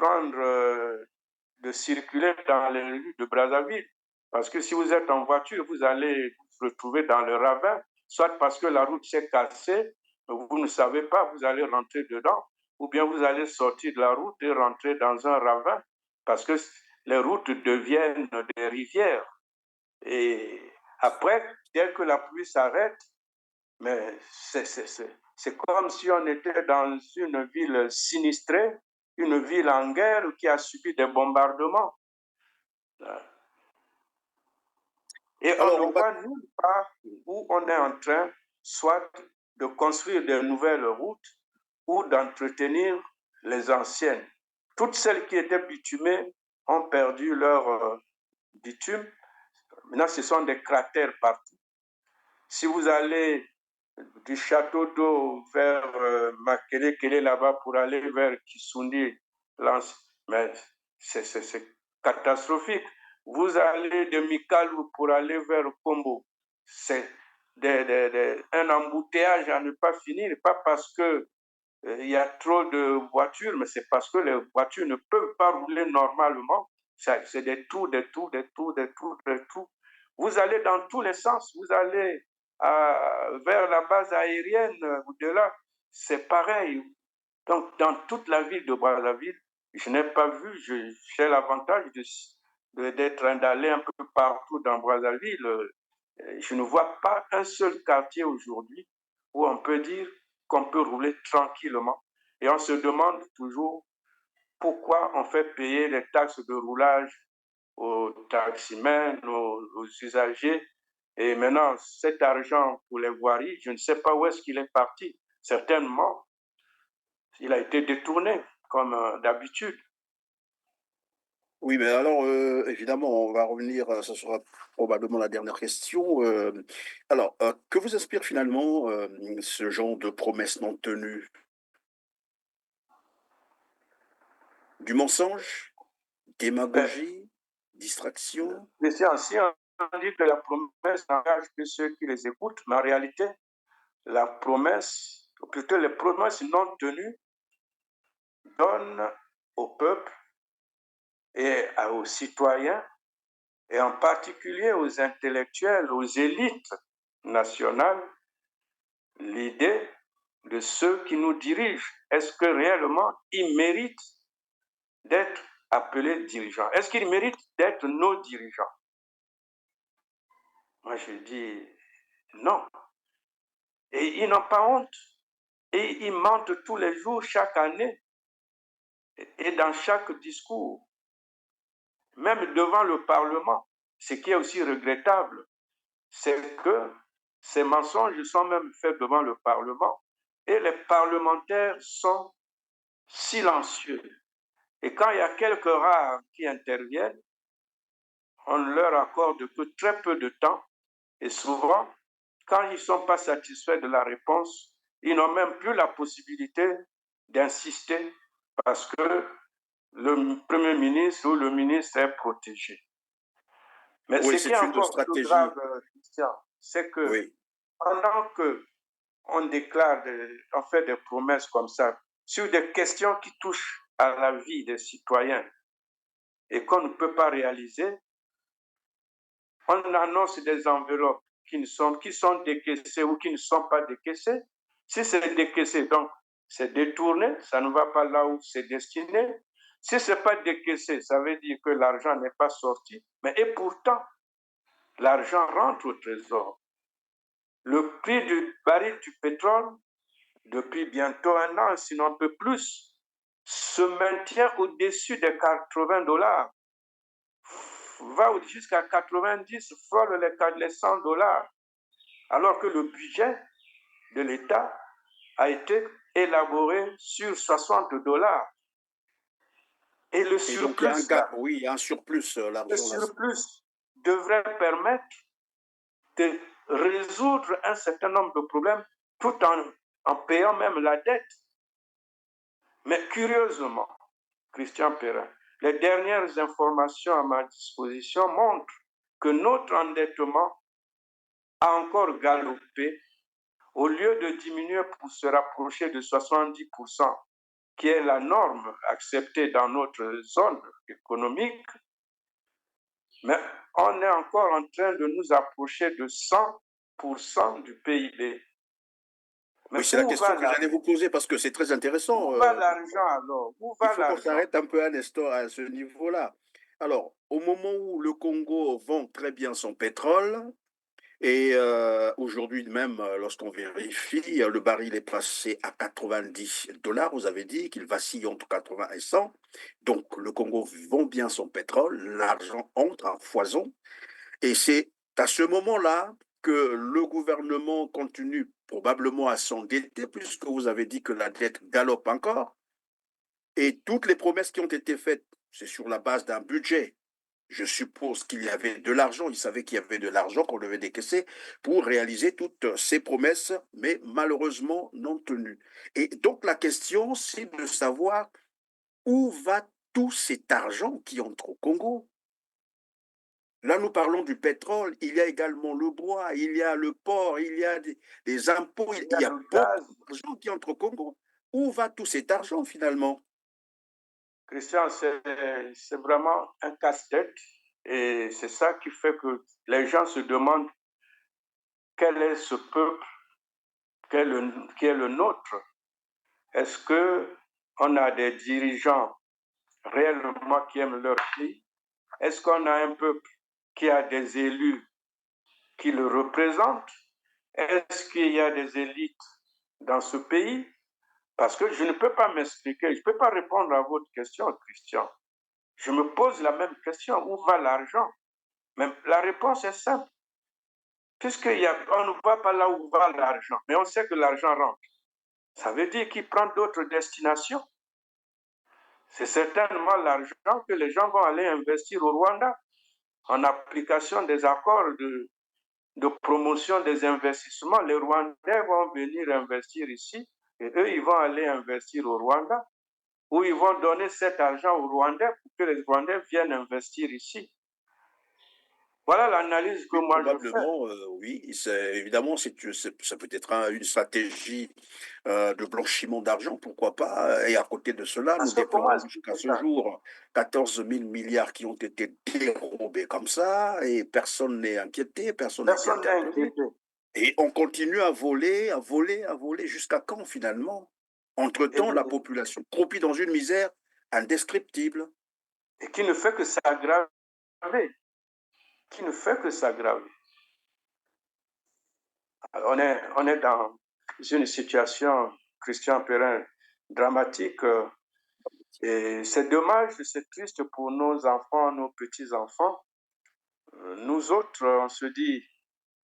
circuler dans les rues de Brazzaville. Parce que si vous êtes en voiture, vous allez vous retrouver dans le ravin, soit parce que la route s'est cassée, vous ne savez pas, vous allez rentrer dedans, ou bien vous allez sortir de la route et rentrer dans un ravin, parce que les routes deviennent des rivières. Et après, dès que la pluie s'arrête, mais c'est comme si on était dans une ville sinistrée, une ville en guerre qui a subi des bombardements. Et on ne voit nulle part où on est en train soit de construire de nouvelles routes ou d'entretenir les anciennes. Toutes celles qui étaient bitumées ont perdu leur bitume. Maintenant, ce sont des cratères partout. Si vous allez du château d'eau vers Makelekele là-bas pour aller vers Kisundi, mais c'est catastrophique. Vous allez de Mikalou pour aller vers Kombo, c'est un embouteillage à ne pas finir, pas parce que il y a trop de voitures, mais c'est parce que les voitures ne peuvent pas rouler normalement. C'est des trous. Vous allez dans tous les sens, vous allez vers la base aérienne au-delà, c'est pareil. Donc, dans toute la ville de Brazzaville, je n'ai pas vu, j'ai l'avantage d'être d'aller un peu partout dans Brazzaville. Je ne vois pas un seul quartier aujourd'hui où on peut dire qu'on peut rouler tranquillement. Et on se demande toujours pourquoi on fait payer les taxes de roulage aux taximens, aux usagers. Et maintenant, cet argent pour les voiries, je ne sais pas où est-ce qu'il est parti. Certainement, il a été détourné, comme d'habitude. Oui, mais alors, évidemment, on va revenir, ce sera probablement la dernière question. Alors, que vous inspire finalement ce genre de promesses non tenues? Du mensonge, démagogie, distraction? Mais c'est ancien, on dit que la promesse n'engage que ceux qui les écoutent, mais en réalité, la promesse, ou plutôt les promesses non tenues, donnent au peuple et aux citoyens, et en particulier aux intellectuels, aux élites nationales, l'idée de ceux qui nous dirigent. Est-ce que réellement ils méritent d'être appelés dirigeants? Est-ce qu'ils méritent d'être nos dirigeants? Moi, je dis non. Et ils n'ont pas honte. Et ils mentent tous les jours, chaque année, et dans chaque discours, même devant le Parlement. Ce qui est aussi regrettable, c'est que ces mensonges sont même faits devant le Parlement et les parlementaires sont silencieux. Et quand il y a quelques rares qui interviennent, on ne leur accorde que très peu de temps et souvent, quand ils ne sont pas satisfaits de la réponse, ils n'ont même plus la possibilité d'insister parce que le Premier ministre ou le ministre est protégé. Mais Oui, ce qui est c'est une encore plus stratégie. grave, Christian, c'est que Oui. pendant qu'on déclare, on fait des promesses comme ça, sur des questions qui touchent à la vie des citoyens et qu'on ne peut pas réaliser, on annonce des enveloppes qui sont décaissées ou qui ne sont pas décaissées. Si c'est décaissé, donc c'est détourné, ça ne va pas là où c'est destiné. Si ce n'est pas décaissé, ça veut dire que l'argent n'est pas sorti, mais et pourtant, l'argent rentre au trésor. Le prix du baril du pétrole, depuis bientôt un an, sinon un peu plus, se maintient au-dessus des $80, va jusqu'à 90, frôle les $100, alors que le budget de l'État a été élaboré sur $60. Et le Et donc, il y a un surplus, gap, oui, il y a un surplus, le l'argent là. surplus devrait permettre de résoudre un certain nombre de problèmes tout en payant même la dette. Mais curieusement, Christian Perrin, les dernières informations à ma disposition montrent que notre endettement a encore galopé au lieu de diminuer pour se rapprocher de 70%, qui est la norme acceptée dans notre zone économique, mais on est encore en train de nous approcher de 100% du PIB. Mais Oui, c'est la où question va que j'allais vous poser parce que c'est très intéressant. Où va l'argent alors? Où Il va faut qu'on l'argent? s'arrête un peu à ce niveau-là. Alors, au moment où le Congo vend très bien son pétrole, et aujourd'hui même, lorsqu'on vérifie, le baril est passé à $90. Vous avez dit qu'il vacille entre 80 et 100. Donc, le Congo vend bien son pétrole, l'argent entre en foison. Et c'est à ce moment-là que le gouvernement continue probablement à s'endetter, puisque vous avez dit que la dette galope encore. Et toutes les promesses qui ont été faites, c'est sur la base d'un budget. Je suppose qu'il y avait de l'argent, il savait qu'il y avait de l'argent qu'on devait décaisser pour réaliser toutes ces promesses, mais malheureusement non tenues. Et donc la question, c'est de savoir où va tout cet argent qui entre au Congo. Là, nous parlons du pétrole, il y a également le bois, il y a le port, il y a des impôts, il y a beaucoup d'argent qui entre au Congo. Où va tout cet argent finalement? Christian, c'est vraiment un casse-tête et c'est ça qui fait que les gens se demandent quel est ce peuple qui est le nôtre. Est-ce qu'on a des dirigeants réellement qui aiment leur pays? Est-ce qu'on a un peuple qui a des élus qui le représentent? Est-ce qu'il y a des élites dans ce pays? Parce que je ne peux pas m'expliquer, je ne peux pas répondre à votre question, Christian. Je me pose la même question, où va l'argent? Mais la réponse est simple. Puisqu'on ne va pas là où va l'argent, mais on sait que l'argent rentre. Ça veut dire qu'il prend d'autres destinations. C'est certainement l'argent que les gens vont aller investir au Rwanda en application des accords de promotion des investissements. Les Rwandais vont venir investir ici et eux, ils vont aller investir au Rwanda ou ils vont donner cet argent aux Rwandais pour que les Rwandais viennent investir ici. Voilà l'analyse que moi je fais. Probablement, oui. Évidemment, ça peut être une stratégie de blanchiment d'argent, pourquoi pas. Et à côté de cela, nous déplorons jusqu'à ce jour 14 000 milliards qui ont été dérobés comme ça, et personne n'est inquiété, personne n'est interpellé. Et on continue à voler, jusqu'à quand finalement? Entre-temps, la population croupit dans une misère indescriptible. Et qui ne fait que s'aggraver. Qui ne fait que s'aggraver. On est dans une situation, Christian Perrin, dramatique. Et c'est dommage, c'est triste pour nos enfants, nos petits-enfants. Nous autres, on se dit,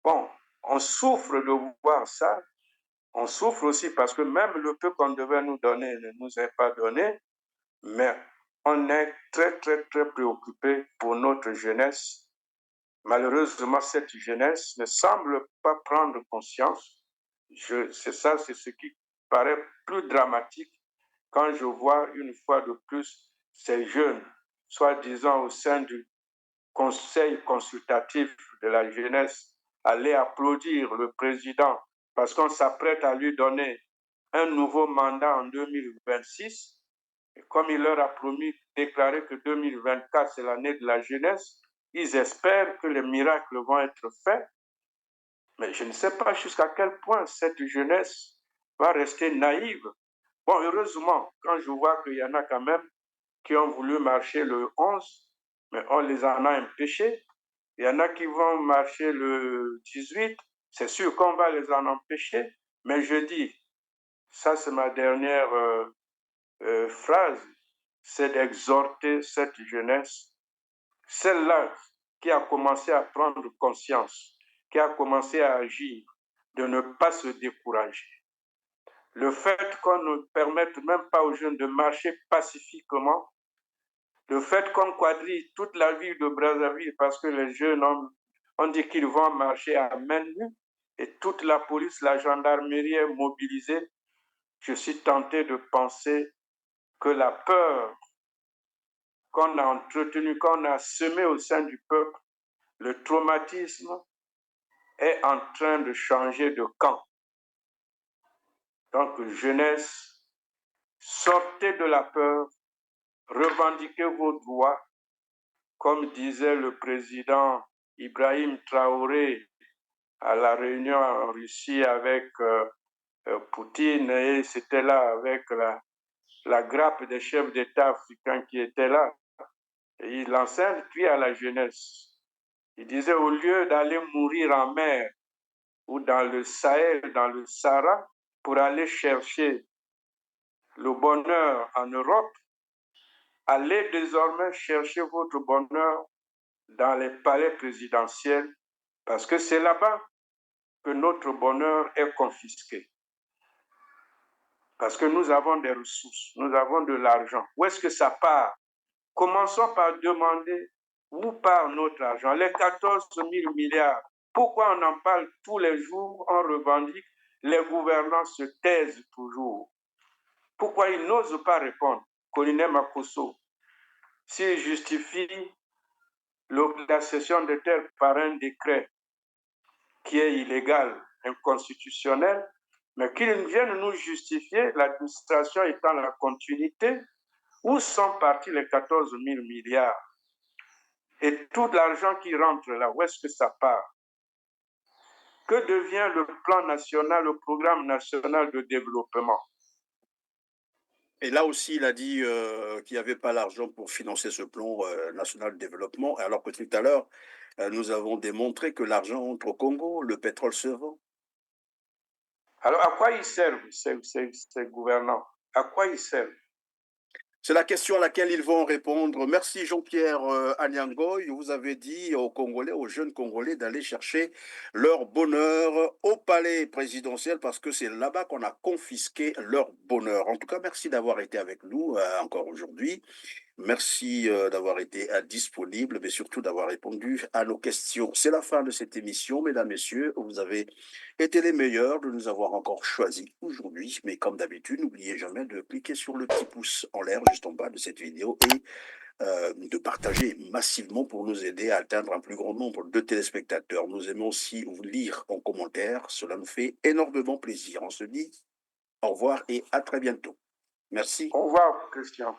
bon, on souffre de voir ça. On souffre aussi parce que même le peu qu'on devait nous donner ne nous est pas donné. Mais on est très, très, très préoccupé pour notre jeunesse. Malheureusement, cette jeunesse ne semble pas prendre conscience. C'est ce qui paraît plus dramatique quand je vois une fois de plus ces jeunes, soi-disant au sein du conseil consultatif de la jeunesse, aller applaudir le président parce qu'on s'apprête à lui donner un nouveau mandat en 2026. Et comme il leur a promis, déclaré que 2024, c'est l'année de la jeunesse, ils espèrent que les miracles vont être faits. Mais je ne sais pas jusqu'à quel point cette jeunesse va rester naïve. Bon, heureusement, quand je vois qu'il y en a quand même qui ont voulu marcher le 11, mais on les en a empêchés. Il y en a qui vont marcher le 18, c'est sûr qu'on va les en empêcher. Mais je dis, ça c'est ma dernière phrase, c'est d'exhorter cette jeunesse, celle-là qui a commencé à prendre conscience, qui a commencé à agir, de ne pas se décourager. Le fait qu'on ne permette même pas aux jeunes de marcher pacifiquement, le fait qu'on quadrille toute la ville de Brazzaville parce que les jeunes ont dit qu'ils vont marcher à main nue et toute la police, la gendarmerie est mobilisée, je suis tenté de penser que la peur qu'on a entretenue, qu'on a semée au sein du peuple, le traumatisme est en train de changer de camp. Donc, jeunesse, sortez de la peur, revendiquez vos droits, comme disait le président Ibrahim Traoré à la réunion en Russie avec Poutine, et c'était là avec la grappe des chefs d'État africains qui étaient là. Et il enseigne puis à la jeunesse. Il disait, au lieu d'aller mourir en mer ou dans le Sahel, dans le Sahara, pour aller chercher le bonheur en Europe, allez désormais chercher votre bonheur dans les palais présidentiels, parce que c'est là-bas que notre bonheur est confisqué. Parce que nous avons des ressources, nous avons de l'argent. Où est-ce que ça part? Commençons par demander où part notre argent, les 14 000 milliards. Pourquoi on en parle tous les jours, on revendique, les gouvernants se taisent toujours. Pourquoi ils n'osent pas répondre? Colonel Makosso, s'il justifie la cession de terre par un décret qui est illégal, inconstitutionnel, mais qu'ils viennent nous justifier, l'administration étant la continuité, où sont partis les 14 000 milliards? Et tout l'argent qui rentre là, où est-ce que ça part? Que devient le plan national, le programme national de développement? Et là aussi, il a dit qu'il n'y avait pas l'argent pour financer ce plan national de développement, alors que tout à l'heure, nous avons démontré que l'argent entre au Congo, le pétrole se vend. Alors, à quoi ils servent, ces gouvernants? À quoi ils servent? C'est la question à laquelle ils vont répondre. Merci Jean-Pierre Anyangoy. Vous avez dit aux Congolais, aux jeunes Congolais, d'aller chercher leur bonheur au palais présidentiel parce que c'est là-bas qu'on a confisqué leur bonheur. En tout cas, merci d'avoir été avec nous encore aujourd'hui. Merci d'avoir été disponible, mais surtout d'avoir répondu à nos questions. C'est la fin de cette émission, mesdames, messieurs. Vous avez été les meilleurs de nous avoir encore choisis aujourd'hui. Mais comme d'habitude, n'oubliez jamais de cliquer sur le petit pouce en l'air juste en bas de cette vidéo et de partager massivement pour nous aider à atteindre un plus grand nombre de téléspectateurs. Nous aimons aussi vous lire en commentaire. Cela nous fait énormément plaisir. On se dit au revoir et à très bientôt. Merci. Au revoir, Christian.